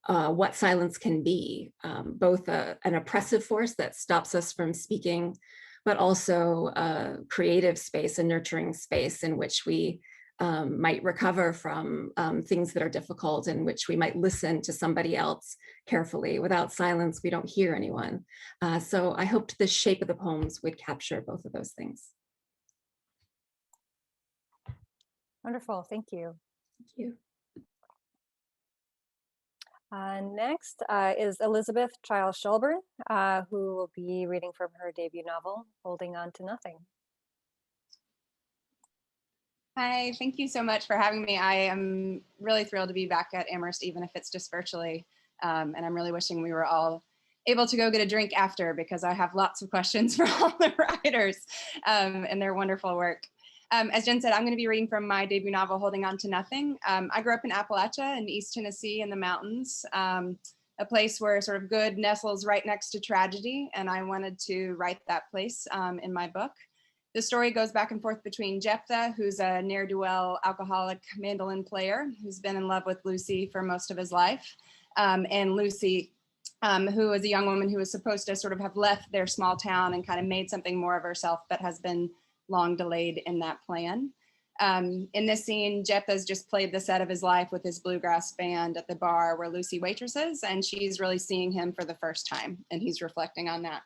what silence can be, both an oppressive force that stops us from speaking, but also a creative space, a nurturing space in which we might recover from things that are difficult, in which we might listen to somebody else carefully. Without silence, we don't hear anyone. So I hoped the shape of the poems would capture both of those things. Wonderful, thank you. Thank you. Next is Elizabeth Chiles Shelburne, who will be reading from her debut novel, Holding On to Nothing. Hi, thank you so much for having me. I am really thrilled to be back at Amherst, even if it's just virtually. And I'm really wishing we were all able to go get a drink after, because I have lots of questions for all the writers and their wonderful work. As Jen said, I'm going to be reading from my debut novel, Holding On to Nothing. I grew up in Appalachia in East Tennessee in the mountains, a place where sort of good nestles right next to tragedy. And I wanted to write that place in my book. The story goes back and forth between Jephthah, who's a ne'er-do-well alcoholic mandolin player who's been in love with Lucy for most of his life, and Lucy, who is a young woman who was supposed to sort of have left their small town and kind of made something more of herself, but has been long delayed in that plan. In this scene, Jephthah's just played the set of his life with his bluegrass band at the bar where Lucy waitresses, and she's really seeing him for the first time, and he's reflecting on that.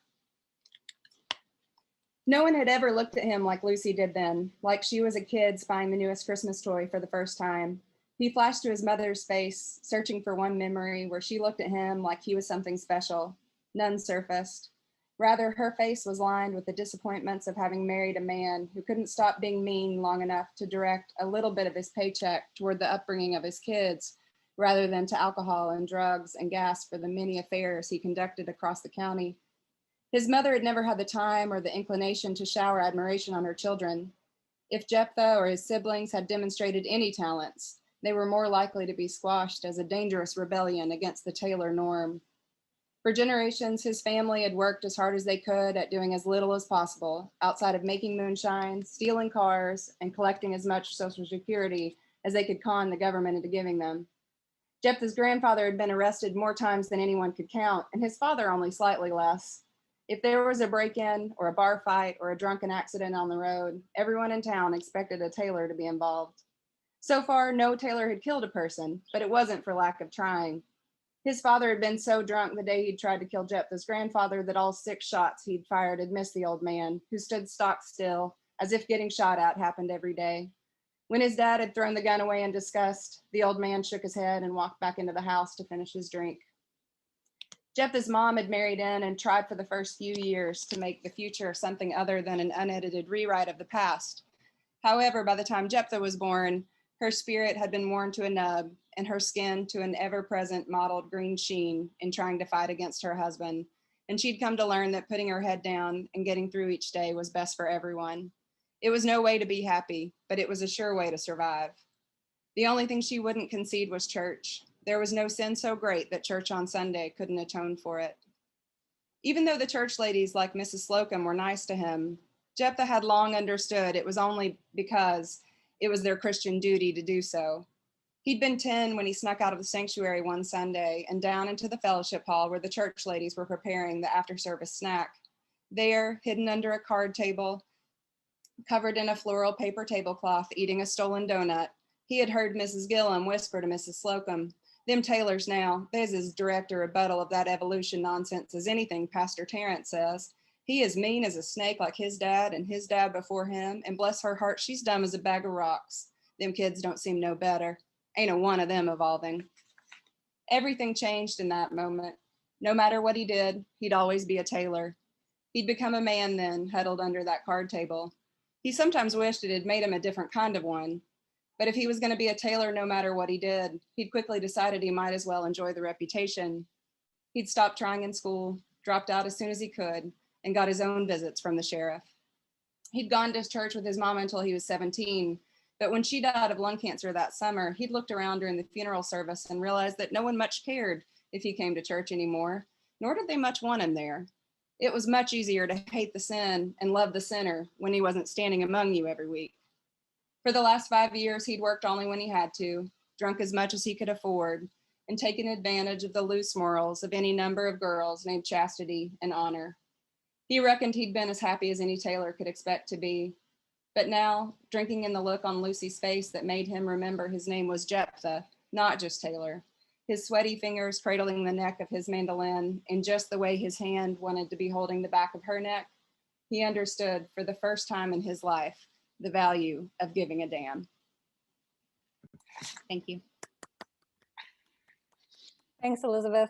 No one had ever looked at him like Lucy did then, like she was a kid spying the newest Christmas toy for the first time. He flashed to his mother's face, searching for one memory where she looked at him like he was something special. None surfaced. Rather, her face was lined with the disappointments of having married a man who couldn't stop being mean long enough to direct a little bit of his paycheck toward the upbringing of his kids, rather than to alcohol and drugs and gas for the many affairs he conducted across the county. His mother had never had the time or the inclination to shower admiration on her children. If Jephthah or his siblings had demonstrated any talents, they were more likely to be squashed as a dangerous rebellion against the Taylor norm. For generations, his family had worked as hard as they could at doing as little as possible, outside of making moonshine, stealing cars, and collecting as much Social Security as they could con the government into giving them. Jephthah's grandfather had been arrested more times than anyone could count, and his father only slightly less. If there was a break-in or a bar fight or a drunken accident on the road, everyone in town expected a tailor to be involved. So far, no tailor had killed a person, but it wasn't for lack of trying. His father had been so drunk the day he'd tried to kill Jephthah's grandfather that all 6 shots he'd fired had missed the old man, who stood stock still, as if getting shot at happened every day. When his dad had thrown the gun away in disgust, the old man shook his head and walked back into the house to finish his drink. Jephthah's mom had married in and tried for the first few years to make the future something other than an unedited rewrite of the past. However, by the time Jephthah was born, her spirit had been worn to a nub and her skin to an ever-present mottled green sheen in trying to fight against her husband. And she'd come to learn that putting her head down and getting through each day was best for everyone. It was no way to be happy, but it was a sure way to survive. The only thing she wouldn't concede was church. There was no sin so great that church on Sunday couldn't atone for it. Even though the church ladies like Mrs. Slocum were nice to him, Jephthah had long understood it was only because it was their Christian duty to do so. He'd been 10 when he snuck out of the sanctuary one Sunday and down into the fellowship hall where the church ladies were preparing the after-service snack. There, hidden under a card table, covered in a floral paper tablecloth, eating a stolen donut, he had heard Mrs. Gillam whisper to Mrs. Slocum, "Them tailors now, they's as direct a rebuttal of that evolution nonsense as anything Pastor Terrence says. He is mean as a snake like his dad and his dad before him, and bless her heart, she's dumb as a bag of rocks. Them kids don't seem no better. Ain't a one of them evolving." Everything changed in that moment. No matter what he did, he'd always be a tailor. He'd become a man then, huddled under that card table. He sometimes wished it had made him a different kind of one. But if he was going to be a tailor no matter what he did, he'd quickly decided he might as well enjoy the reputation. He'd stopped trying in school, dropped out as soon as he could, and got his own visits from the sheriff. He'd gone to church with his mom until he was 17, but when she died of lung cancer that summer, he'd looked around during the funeral service and realized that no one much cared if he came to church anymore, nor did they much want him there. It was much easier to hate the sin and love the sinner when he wasn't standing among you every week. For the last 5 years, he'd worked only when he had to, drunk as much as he could afford, and taken advantage of the loose morals of any number of girls named Chastity and Honor. He reckoned he'd been as happy as any tailor could expect to be. But now, drinking in the look on Lucy's face that made him remember his name was Jephthah, not just Taylor, his sweaty fingers cradling the neck of his mandolin in just the way his hand wanted to be holding the back of her neck, he understood for the first time in his life the value of giving a damn. Thank you. Thanks, Elizabeth.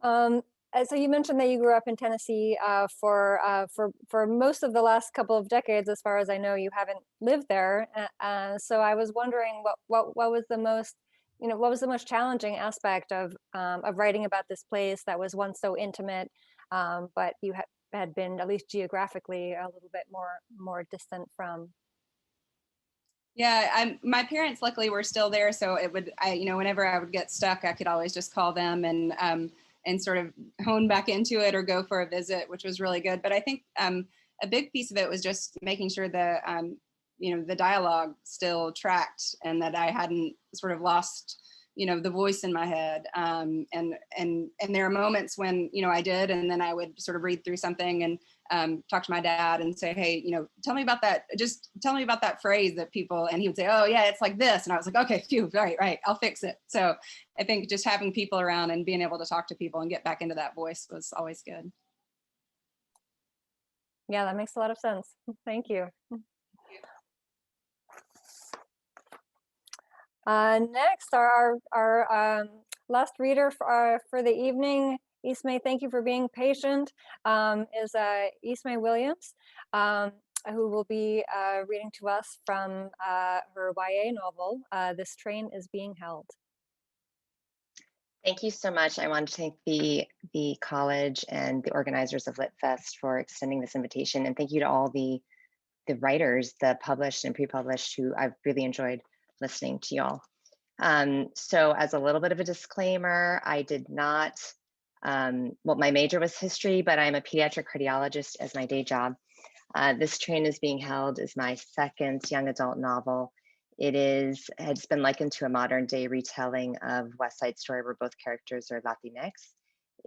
So you mentioned that you grew up in Tennessee for most of the last couple of decades. As far as I know, you haven't lived there. So I was wondering what was the most, what was the most challenging aspect of writing about this place that was once so intimate, but you had been, at least geographically, a little bit more distant from. Yeah, my parents luckily were still there, so whenever I would get stuck, I could always just call them and sort of hone back into it or go for a visit, which was really good. But I think a big piece of it was just making sure the dialogue still tracked and that I hadn't sort of lost the voice in my head. And there are moments when, I did, and then I would sort of read through something and talk to my dad and say, hey, tell me about that. Just tell me about that phrase that people, and he would say, oh yeah, it's like this. And I was like, okay, phew, right, I'll fix it. So I think just having people around and being able to talk to people and get back into that voice was always good. Yeah, that makes a lot of sense. Thank you. Next, our last reader for the evening, Ismée, thank you for being patient, is Esme Williams, who will be reading to us from her YA novel, This Train is Being Held. Thank you so much. I want to thank the college and the organizers of LitFest for extending this invitation, and thank you to all the writers, the published and pre-published, who I've really enjoyed listening to y'all. So as a little bit of a disclaimer, I did not, my major was history, but I'm a pediatric cardiologist as my day job. This Train is Being Held is my second young adult novel. It's been likened to a modern day retelling of West Side Story, where both characters are Latinx.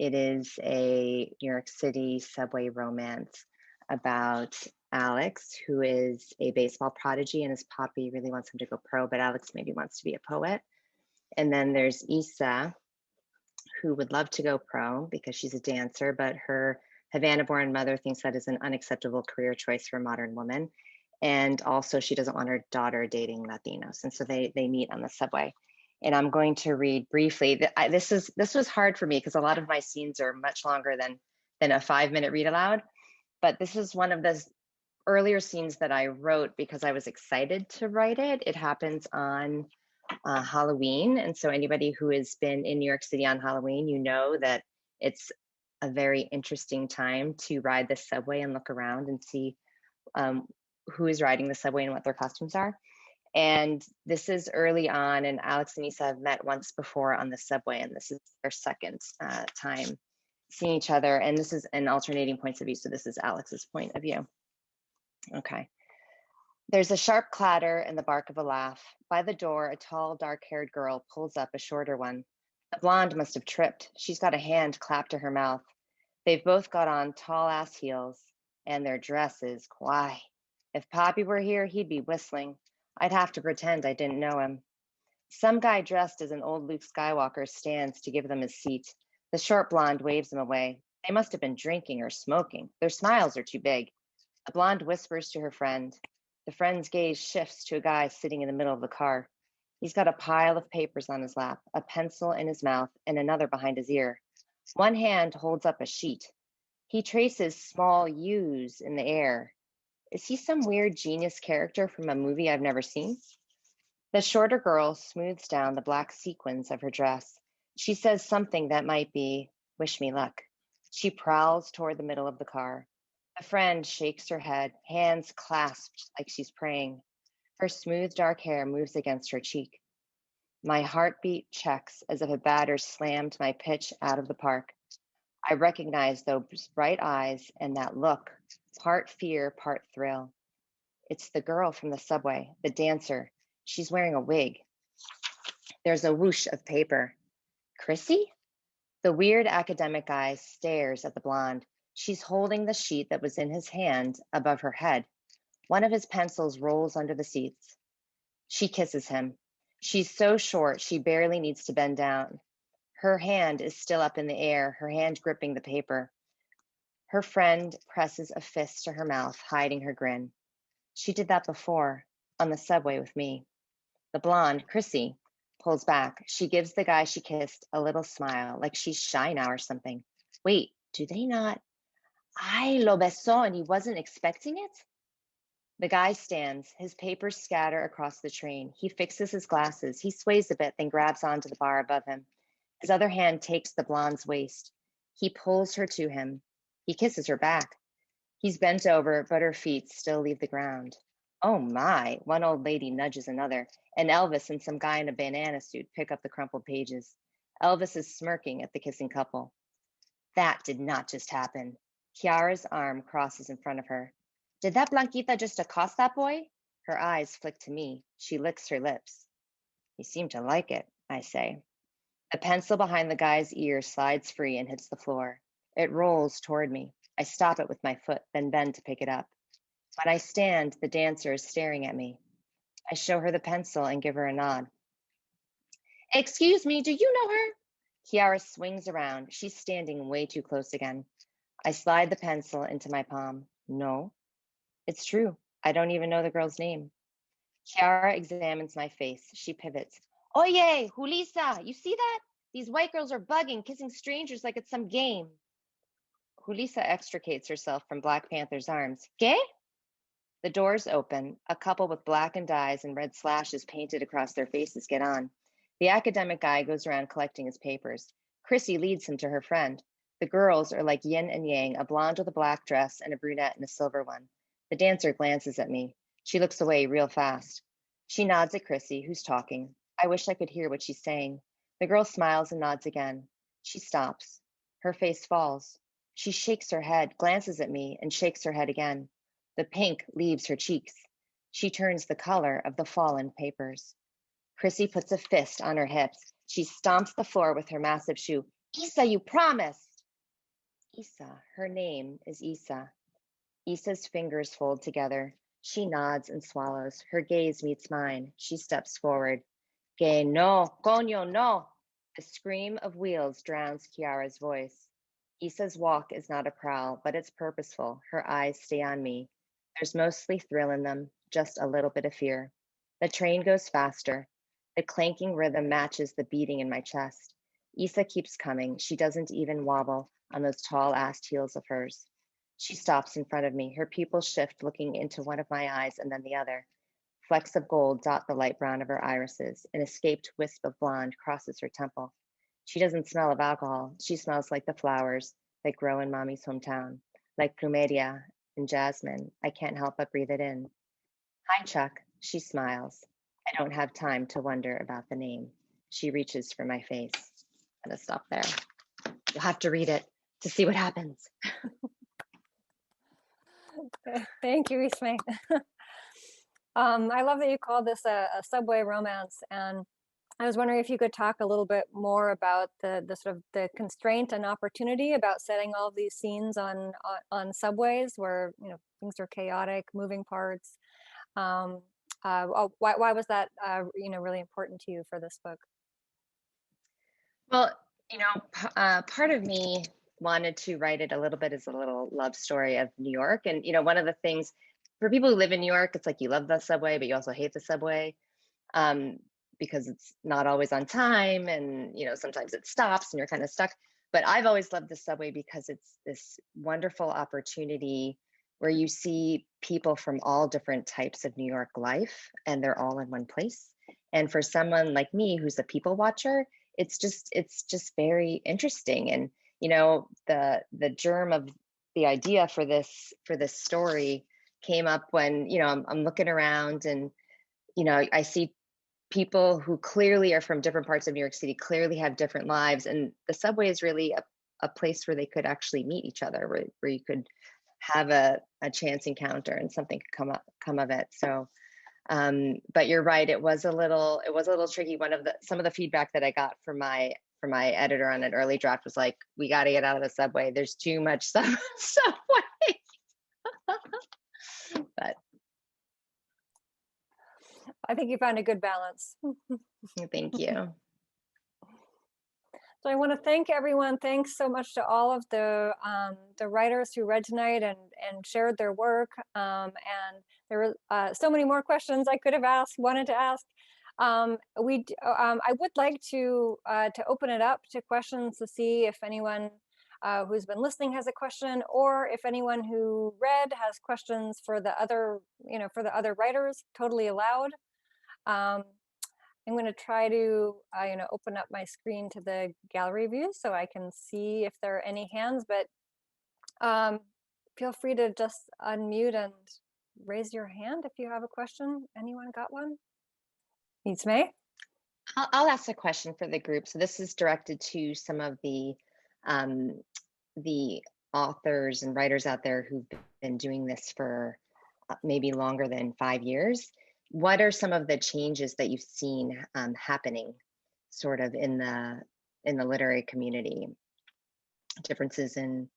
It is a New York City subway romance about Alex, who is a baseball prodigy, and his poppy really wants him to go pro, but Alex maybe wants to be a poet. And then there's Isa, who would love to go pro because she's a dancer, but her Havana-born mother thinks that is an unacceptable career choice for a modern woman. And also she doesn't want her daughter dating Latinos. And so they meet on the subway. And I'm going to read briefly. This was hard for me because a lot of my scenes are much longer than a 5-minute read aloud. But this is one of the earlier scenes that I wrote because I was excited to write it. It happens on Halloween. And so anybody who has been in New York City on Halloween, you know that it's a very interesting time to ride the subway and look around and see who is riding the subway and what their costumes are. And this is early on, and Alex and Isa have met once before on the subway, and this is their second time seeing each other. And this is an alternating points of view. So this is Alex's point of view. Okay. There's a sharp clatter and the bark of a laugh. By the door, a tall, dark-haired girl pulls up a shorter one. The blonde must have tripped. She's got a hand clapped to her mouth. They've both got on tall-ass heels, and their dresses, why? If Poppy were here, he'd be whistling. I'd have to pretend I didn't know him. Some guy dressed as an old Luke Skywalker stands to give them his seat. The short blonde waves them away. They must have been drinking or smoking. Their smiles are too big. The blonde whispers to her friend. The friend's gaze shifts to a guy sitting in the middle of the car. He's got a pile of papers on his lap, a pencil in his mouth, and another behind his ear. One hand holds up a sheet. He traces small U's in the air. Is he some weird genius character from a movie I've never seen? The shorter girl smooths down the black sequins of her dress. She says something that might be, wish me luck. She prowls toward the middle of the car. A friend shakes her head, hands clasped like she's praying. Her smooth dark hair moves against her cheek. My heartbeat checks as if a batter slammed my pitch out of the park. I recognize those bright eyes and that look, part fear, part thrill. It's the girl from the subway, the dancer. She's wearing a wig. There's a whoosh of paper. Chrissy? The weird academic guy stares at the blonde. She's holding the sheet that was in his hand above her head. One of his pencils rolls under the seats. She kisses him. She's so short, she barely needs to bend down. Her hand is still up in the air, her hand gripping the paper. Her friend presses a fist to her mouth, hiding her grin. She did that before, on the subway with me. The blonde, Chrissy, pulls back. She gives the guy she kissed a little smile, like she's shy now or something. Wait, do they not? Ay, lo besó, and he wasn't expecting it? The guy stands, his papers scatter across the train. He fixes his glasses. He sways a bit, then grabs onto the bar above him. His other hand takes the blonde's waist. He pulls her to him. He kisses her back. He's bent over, but her feet still leave the ground. Oh my, one old lady nudges another, and Elvis and some guy in a banana suit pick up the crumpled pages. Elvis is smirking at the kissing couple. That did not just happen. Kiara's arm crosses in front of her. Did that Blanquita just accost that boy? Her eyes flick to me. She licks her lips. He seemed to like it, I say. The pencil behind the guy's ear slides free and hits the floor. It rolls toward me. I stop it with my foot, then bend to pick it up. When I stand, the dancer is staring at me. I show her the pencil and give her a nod. Excuse me, do you know her? Kiara swings around. She's standing way too close again. I slide the pencil into my palm. No. It's true. I don't even know the girl's name. Kiara examines my face. She pivots. Oye, Julissa, you see that? These white girls are bugging, kissing strangers like it's some game. Julissa extricates herself from Black Panther's arms. ¿Qué? The doors open. A couple with blackened eyes and red slashes painted across their faces get on. The academic guy goes around collecting his papers. Chrissy leads him to her friend. The girls are like yin and yang, a blonde with a black dress and a brunette in a silver one. The dancer glances at me. She looks away real fast. She nods at Chrissy, who's talking. I wish I could hear what she's saying. The girl smiles and nods again. She stops. Her face falls. She shakes her head, glances at me, and shakes her head again. The pink leaves her cheeks. She turns the color of the fallen papers. Chrissy puts a fist on her hips. She stomps the floor with her massive shoe. Isa, you promised. Isa, her name is Isa. Isa's fingers fold together. She nods and swallows. Her gaze meets mine. She steps forward. Que no, coño, no. The scream of wheels drowns Kiara's voice. Isa's walk is not a prowl, but it's purposeful. Her eyes stay on me. There's mostly thrill in them, just a little bit of fear. The train goes faster. The clanking rhythm matches the beating in my chest. Isa keeps coming. She doesn't even wobble on those tall-assed heels of hers. She stops in front of me. Her pupils shift, looking into one of my eyes and then the other. Flecks of gold dot the light brown of her irises. An escaped wisp of blonde crosses her temple. She doesn't smell of alcohol. She smells like the flowers that grow in mommy's hometown, like plumeria and jasmine. I can't help but breathe it in. Hi, Chuck. She smiles. I don't have time to wonder about the name. She reaches for my face. I'm gonna stop there. You'll have to read it to see what happens. Thank you, Ismée. I love that you called this a subway romance, and I was wondering if you could talk a little bit more about the sort of the constraint and opportunity about setting all of these scenes on subways where, you know, things are chaotic, moving parts. Why was that you know, really important to you for this book? Well, you know, part of me wanted to write it a little bit as a little love story of New York. And, you know, one of the things for people who live in New York, it's like you love the subway, but you also hate the subway because it's not always on time. And, you know, sometimes it stops and you're kind of stuck. But I've always loved the subway because it's this wonderful opportunity where you see people from all different types of New York life, and they're all in one place. And for someone like me, who's a people watcher, it's just very interesting. And, you know, the germ of the idea for this story came up when, you know, I'm looking around and, you know, I see people who clearly are from different parts of New York City, clearly have different lives. And the subway is really a place where they could actually meet each other, where you could have a chance encounter and something could come of it. So, but you're right, it was a little tricky. Some of the feedback that I got from my editor on an early draft was like, we got to get out of the subway. There's too much subway. But I think you found a good balance. thank you. So I want to thank everyone. Thanks so much to all of the writers who read tonight and shared their work. And there were so many more questions I could have wanted to ask. I would like to open it up to questions to see if anyone who's been listening has a question, or if anyone who read has questions for the other, you know, for the other writers. Totally allowed. I'm going to try to, you know, open up my screen to the gallery view so I can see if there are any hands, but feel free to just unmute and raise your hand if you have a question. Anyone got one? Ismée? I'll ask a question for the group. So this is directed to some of the authors and writers out there who've been doing this for maybe longer than 5 years. What are some of the changes that you've seen happening sort of in the literary community? Differences in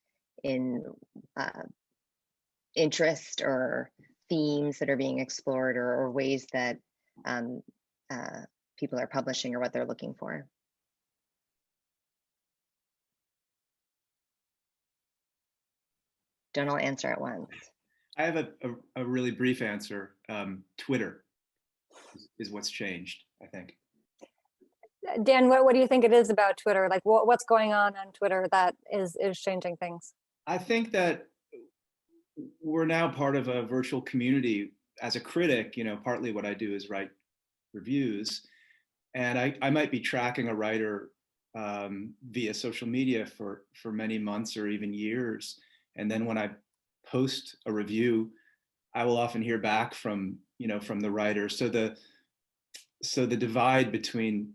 interest or themes that are being explored, or ways that people are publishing, or what they're looking for? Don't all answer at once. I have a really brief answer. Twitter is what's changed, I think. Dan, what do you think it is about Twitter? Like what's going on Twitter that is changing things? I think that we're now part of a virtual community. As a critic, you know, partly what I do is write reviews, and I might be tracking a writer via social media for many months or even years. And then when I post a review, I will often hear back from the writer. So the divide between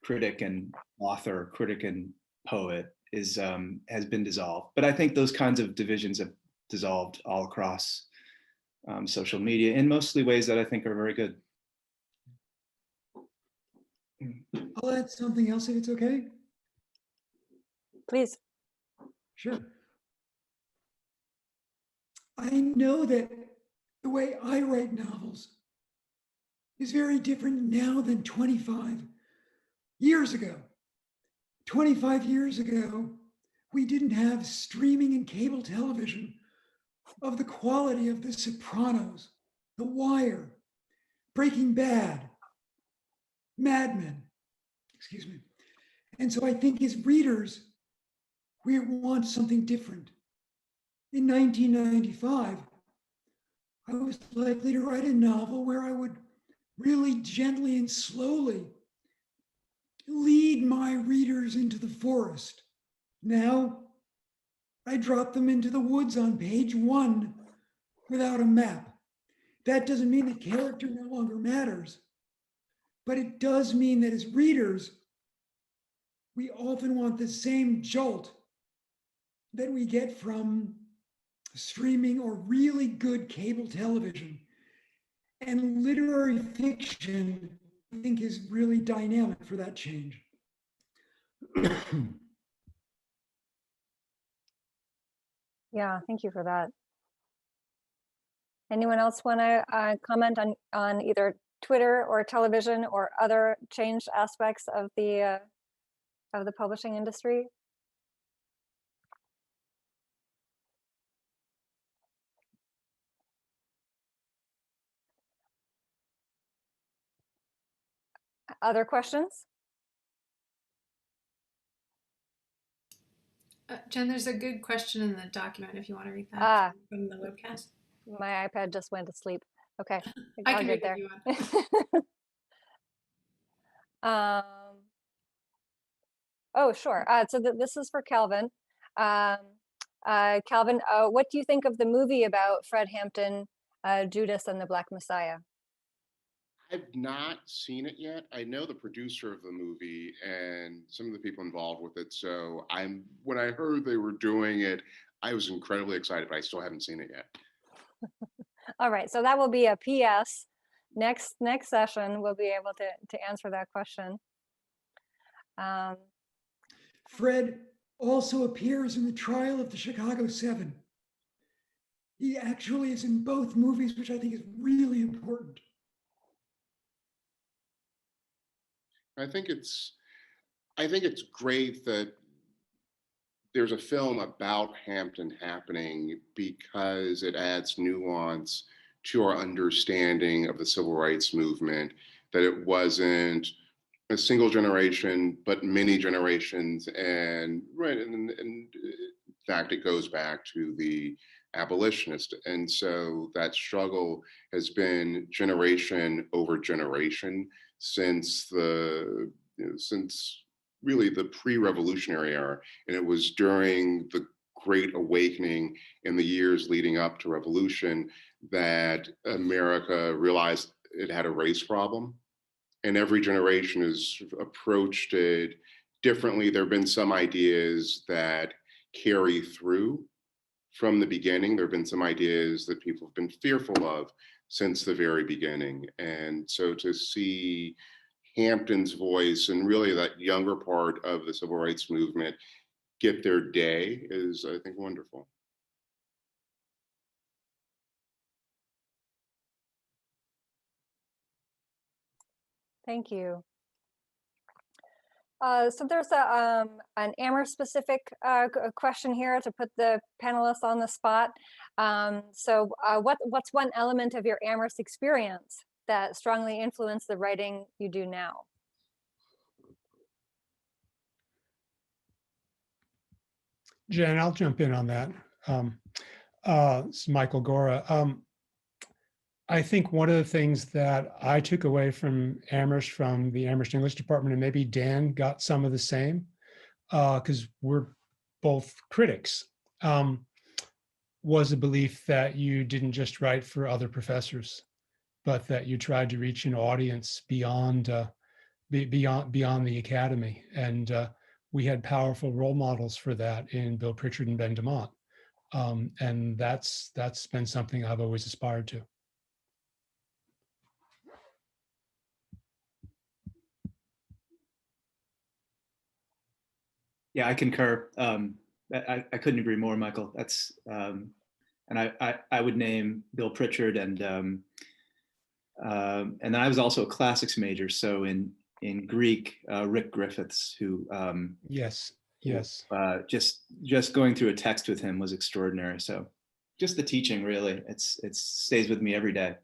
critic and author, critic and poet has been dissolved. But I think those kinds of divisions have dissolved all across social media in mostly ways that I think are very good. I'll add something else if it's okay. Please. Sure. I know that the way I write novels is very different now than 25 years ago. 25 years ago, we didn't have streaming and cable television of the quality of The Sopranos, The Wire, Breaking Bad, Mad Men, excuse me. And so I think as readers, we want something different. In 1995, I was likely to write a novel where I would really gently and slowly lead my readers into the forest. Now, I drop them into the woods on page 1 without a map. That doesn't mean the character no longer matters, but it does mean that as readers, we often want the same jolt that we get from streaming or really good cable television. And literary fiction, I think, is really dynamic for that change. Yeah, thank you for that. Anyone else want to comment on either Twitter or television or other changed aspects of the publishing industry? Other questions? Jen, there's a good question in the document if you want to read that from the webcast. My iPad just went to sleep. Okay, I I'll can get read there. it if you want. Oh, sure. So this is for Calvin. Calvin, what do you think of the movie about Fred Hampton, Judas and the Black Messiah? I've not seen it yet. I know the producer of the movie and some of the people involved with it. So when I heard they were doing it, I was incredibly excited, but I still haven't seen it yet. All right, so that will be a PS. Next session, we'll be able to answer that question. Fred also appears in the trial of the Chicago 7. He actually is in both movies, which I think is really important. I think it's great that there's a film about Hampton happening because it adds nuance to our understanding of the civil rights movement, that it wasn't a single generation, but many generations. And in fact, it goes back to the abolitionist. And so that struggle has been generation over generation since really the pre-revolutionary era. And it was during the Great Awakening in the years leading up to revolution that America realized it had a race problem. And every generation has approached it differently. There have been some ideas that carry through from the beginning. There have been some ideas that people have been fearful of since the very beginning. And so to see Hampton's voice and really that younger part of the civil rights movement get their day is, I think, wonderful. Thank you. So there's an Amherst specific question here to put the panelists on the spot. What's one element of your Amherst experience that strongly influenced the writing you do now? Jen, I'll jump in on that. It's Michael Gora. I think one of the things that I took away from Amherst, from the Amherst English department, and maybe Dan got some of the same, because we're both critics, was a belief that you didn't just write for other professors, but that you tried to reach an audience beyond the academy. And we had powerful role models for that in Bill Pritchard and Ben DeMont. And that's been something I've always aspired to. Yeah, I concur. I couldn't agree more, Michael. That's And I would name Bill Pritchard, and then I was also a classics major. So in Greek, Rick Griffiths, who Yes. just going through a text with him was extraordinary. So just the teaching, really, it stays with me every day.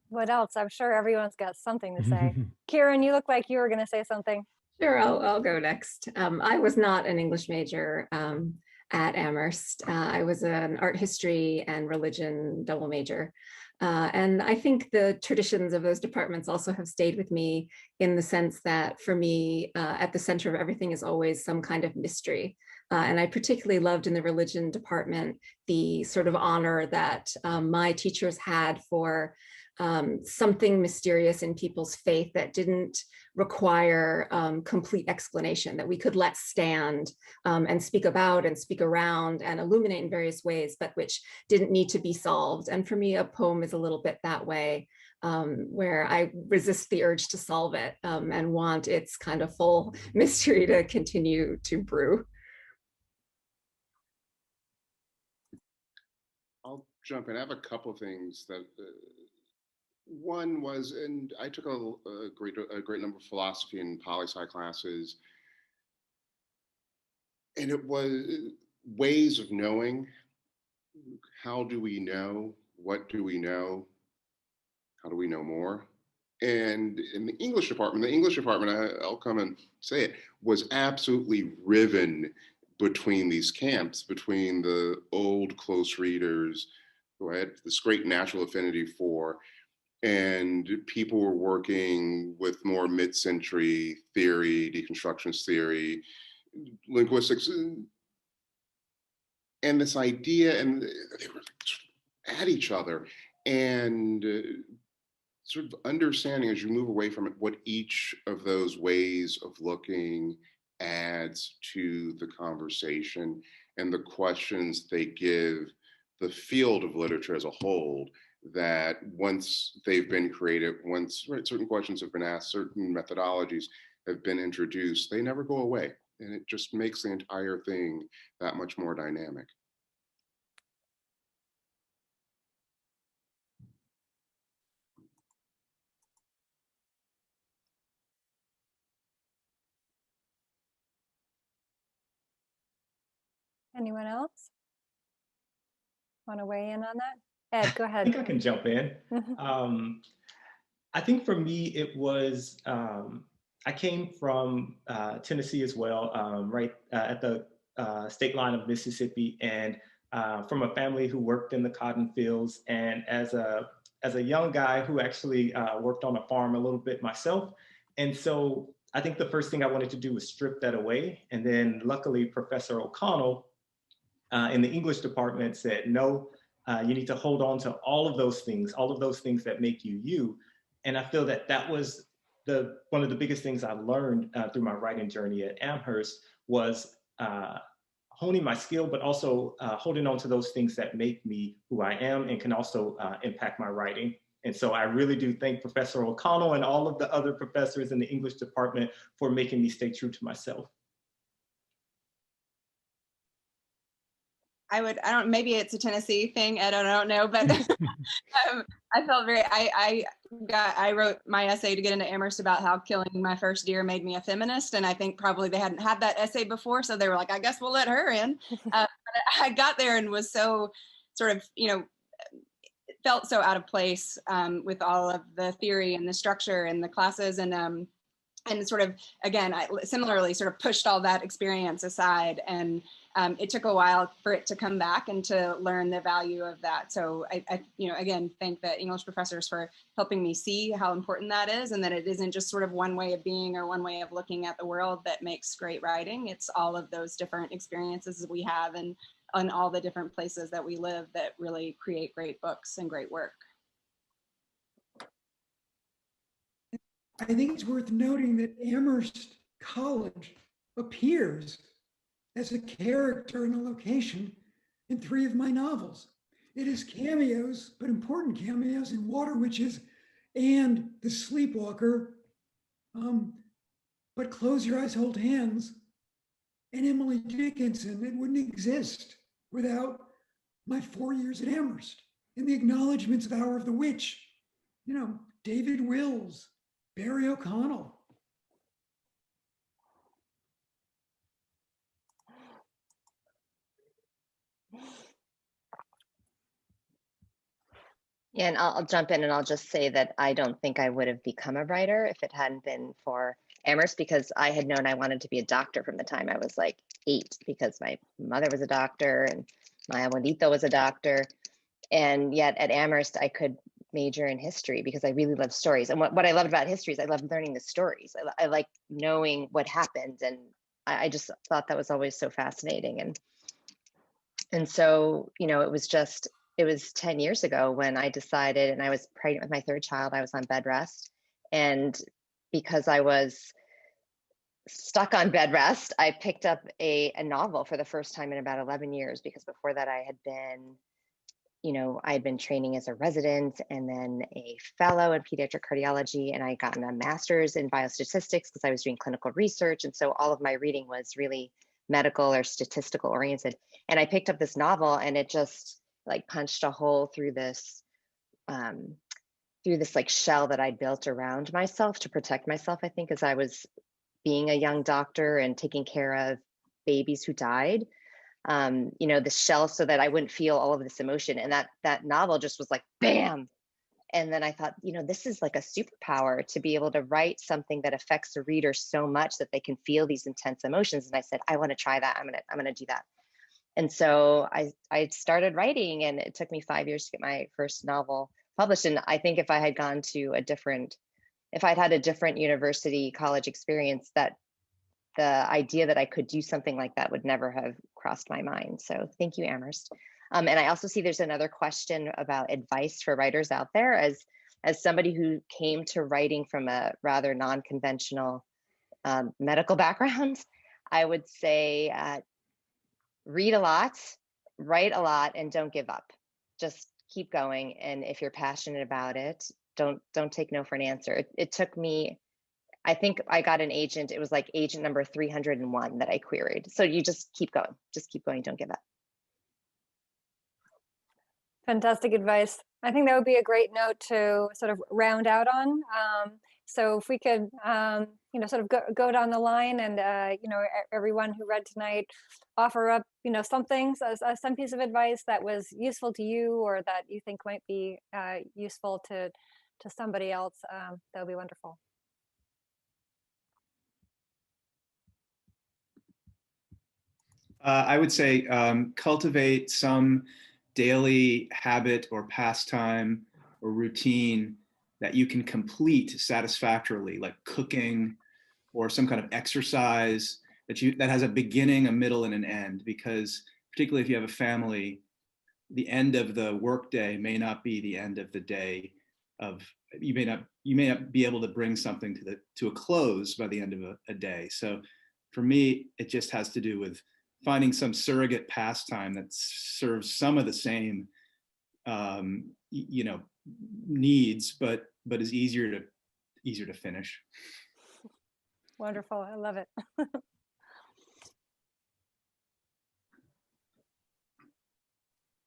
What else? I'm sure everyone's got something to say. Kirun, you look like you were going to say something. Sure, I'll go next. I was not an English major at Amherst. I was an art history and religion double major. And I think the traditions of those departments also have stayed with me in the sense that for me, at the center of everything is always some kind of mystery. And I particularly loved in the religion department the sort of honor that my teachers had for something mysterious in people's faith that didn't require complete explanation, that we could let stand and speak about and speak around and illuminate in various ways, but which didn't need to be solved. And for me, a poem is a little bit that way, where I resist the urge to solve it and want its kind of full mystery to continue to brew. I'll jump in. I have a couple of things that one was, and I took a great number of philosophy and poli-sci classes, and it was ways of knowing. How do we know? What do we know? How do we know more? And in the English department, I'll come and say it, was absolutely riven between these camps, between the old close readers who I had this great natural affinity for, and people were working with more mid-century theory, deconstructionist theory, linguistics, and this idea, and they were at each other, and sort of understanding as you move away from it what each of those ways of looking adds to the conversation and the questions they give the field of literature as a whole, that once they've been created, once certain questions have been asked, certain methodologies have been introduced, they never go away. And it just makes the entire thing that much more dynamic. Anyone else want to weigh in on that? Ed, go I ahead. think I can jump in. I think for me, it was, I came from Tennessee as well, right at the state line of Mississippi, and from a family who worked in the cotton fields. And as a young guy who actually worked on a farm a little bit myself. And so I think the first thing I wanted to do was strip that away. And then luckily, Professor O'Connell in the English department said, no, you need to hold on to all of those things that make you you. And I feel that that was one of the biggest things I learned through my writing journey at Amherst was honing my skill, but also holding on to those things that make me who I am and can also impact my writing. And so I really do thank Professor O'Connell and all of the other professors in the English department for making me stay true to myself. Maybe it's a Tennessee thing, Ed, I don't know, but I felt I wrote my essay to get into Amherst about how killing my first deer made me a feminist. And I think probably they hadn't had that essay before. So they were like, I guess we'll let her in. But I got there and was so sort of, felt so out of place with all of the theory and the structure and the classes. And sort of, again, I similarly sort of pushed all that experience aside, and it took a while for it to come back and to learn the value of that. So I again, thank the English professors for helping me see how important that is, and that it isn't just sort of one way of being or one way of looking at the world that makes great writing. It's all of those different experiences that we have and on all the different places that we live that really create great books and great work. I think it's worth noting that Amherst College appears as a character and a location in 3 of my novels. It is cameos, but important cameos in Water Witches and The Sleepwalker, But Close Your Eyes, Hold Hands and Emily Dickinson, it wouldn't exist without my 4 years at Amherst and the acknowledgments of Hour of the Witch, David Wills, Barry O'Connell. Yeah, and I'll jump in and I'll just say that I don't think I would have become a writer if it hadn't been for Amherst, because I had known I wanted to be a doctor from the time I was like 8, because my mother was a doctor and my abuelito was a doctor. And yet at Amherst, I could major in history because I really love stories. And what I loved about history is I loved learning the stories. I like knowing what happened. And I just thought that was always so fascinating. And so, it was 10 years ago when I decided, and I was pregnant with my 3rd child, I was on bed rest. And because I was stuck on bed rest, I picked up a novel for the first time in about 11 years, because before that I had been training as a resident and then a fellow in pediatric cardiology, and I had gotten a master's in biostatistics because I was doing clinical research. And so all of my reading was really medical or statistical oriented. And I picked up this novel and it just like punched a hole through this like shell that I'd built around myself to protect myself, I think, as I was being a young doctor and taking care of babies who died. The shell, so that I wouldn't feel all of this emotion. And that novel just was like, bam. And then I thought, this is like a superpower to be able to write something that affects the reader so much that they can feel these intense emotions. And I said, I want to try that. I'm going to do that. And so I started writing, and it took me 5 years to get my first novel published. And I think if I had gone to if I'd had a different university college experience, that the idea that I could do something like that would never have crossed my mind. So thank you, Amherst. And I also see there's another question about advice for writers out there. As somebody who came to writing from a rather non-conventional medical background, I would say read a lot, write a lot, and don't give up. Just keep going. And if you're passionate about it, don't take no for an answer. It took me, I think I got an agent. It was like agent number 301 that I queried. So you just keep going. Just keep going. Don't give up. Fantastic advice. I think that would be a great note to sort of round out on. So if we could, sort of go down the line and, everyone who read tonight, offer up, something, some piece of advice that was useful to you or that you think might be useful to somebody else, that would be wonderful. I would say cultivate some daily habit or pastime or routine that you can complete satisfactorily, like cooking or some kind of exercise that has a beginning, a middle, and an end. Because particularly if you have a family, the end of the workday may not be the end of the day. You may not be able to bring something to a close by the end of a day. So for me, it just has to do with finding some surrogate pastime that serves some of the same, needs, but is easier to finish. Wonderful, I love it.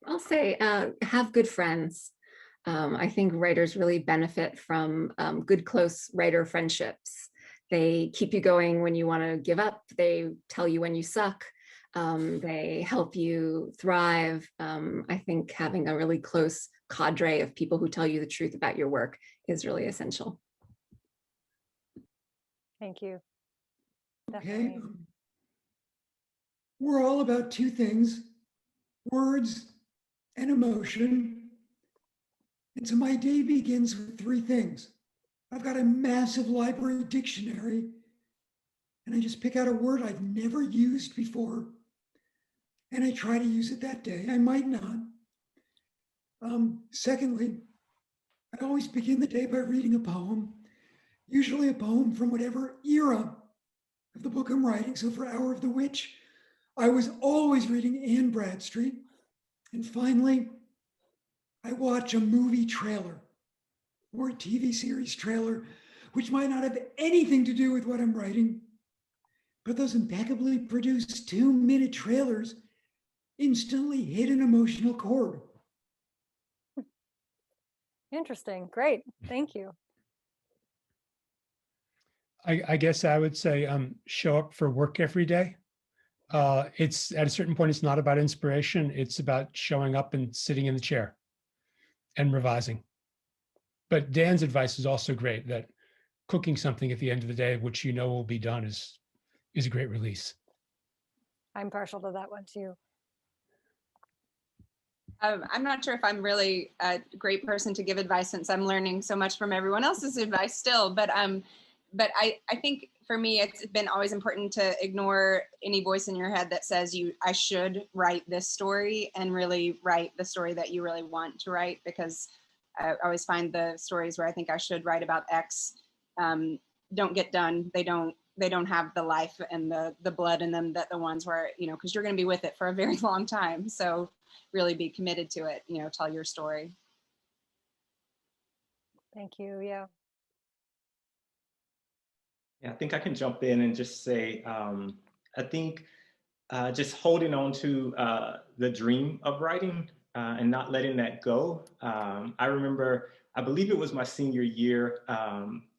I'll say have good friends. I think writers really benefit from good, close writer friendships. They keep you going when you want to give up. They tell you when you suck. They help you thrive. I think having a really close cadre of people who tell you the truth about your work is really essential. Thank you. Okay. Definitely. We're all about two things, words and emotion. And so my day begins with three things. I've got a massive library dictionary, and I just pick out a word I've never used before, and I try to use it that day. I might not. Secondly, I always begin the day by reading a poem, usually a poem from whatever era of the book I'm writing. So for Hour of the Witch, I was always reading Anne Bradstreet. And finally, I watch a movie trailer or a TV series trailer which might not have anything to do with what I'm writing. But those impeccably produced 2-minute trailers instantly hit an emotional chord. Interesting. Great. Thank you. I guess I would say show up for work every day. It's at a certain point, it's not about inspiration. It's about showing up and sitting in the chair and revising. But Dan's advice is also great, that cooking something at the end of the day, which you know will be done, is a great release. I'm partial to that one too. I'm not sure if I'm really a great person to give advice since I'm learning so much from everyone else's advice still, but I think for me, it's been always important to ignore any voice in your head that says I should write this story, and really write the story that you really want to write, because I always find the stories where I think I should write about X don't get done. They don't have the life and the blood in them that the ones where, because you're going to be with it for a very long time. So really be committed to it, tell your story. Thank you. Yeah. Yeah, I think I can jump in and just say, I think just holding on to the dream of writing and not letting that go. I remember, I believe it was my senior year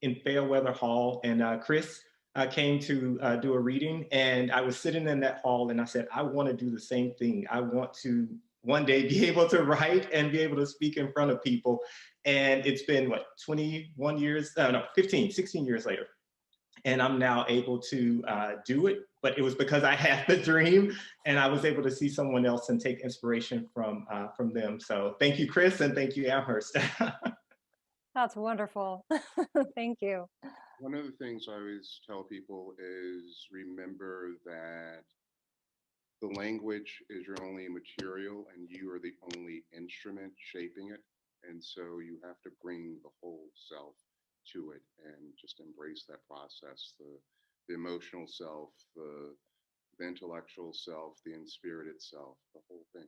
in Fairweather Hall, and Chris came to do a reading, and I was sitting in that hall and I said, I want to do the same thing. I want to one day be able to write and be able to speak in front of people. And it's been what, 21 years, no, 15, 16 years later. And I'm now able to do it, but it was because I had the dream and I was able to see someone else and take inspiration from them. So thank you, Chris, and thank you, Amherst. That's wonderful. Thank you. One of the things I always tell people is remember that the language is your only material and you are the only instrument shaping it. And so you have to bring the whole self to it and just embrace that process, the emotional self, the intellectual self, the inspirited self, the whole thing.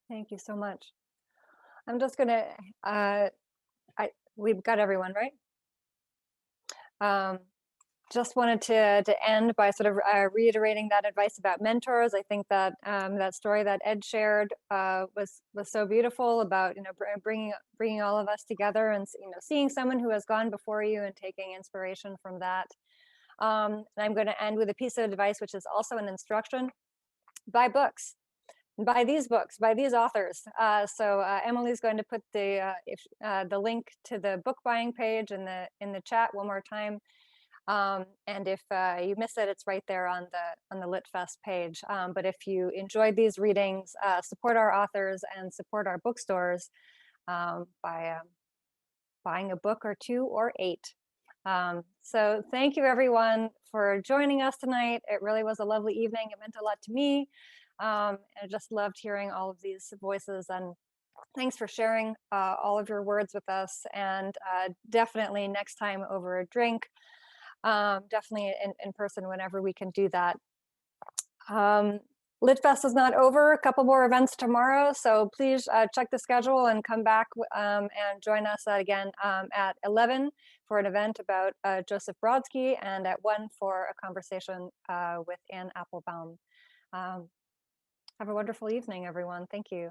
Thank you so much. I'm just gonna, we've got everyone, right? Just wanted to end by sort of reiterating that advice about mentors. I think that that story that Ed shared was so beautiful about bringing all of us together and seeing someone who has gone before you and taking inspiration from that. And I'm going to end with a piece of advice, which is also an instruction: buy books. Buy these books, by these authors. So Emily's going to put the link to the book buying page in the chat one more time. And if you miss it, it's right there on the LitFest page. But if you enjoyed these readings, support our authors and support our bookstores by buying a book or 2 or 8. So thank you everyone for joining us tonight. It really was a lovely evening. It meant a lot to me. I just loved hearing all of these voices, and thanks for sharing all of your words with us. And definitely next time over a drink. Definitely in person whenever we can do that. LitFest is not over. A couple more events tomorrow, so please check the schedule and come back and join us again at 11 for an event about Joseph Brodsky, and at 1 for a conversation with Anne Applebaum. Have a wonderful evening, everyone. Thank you.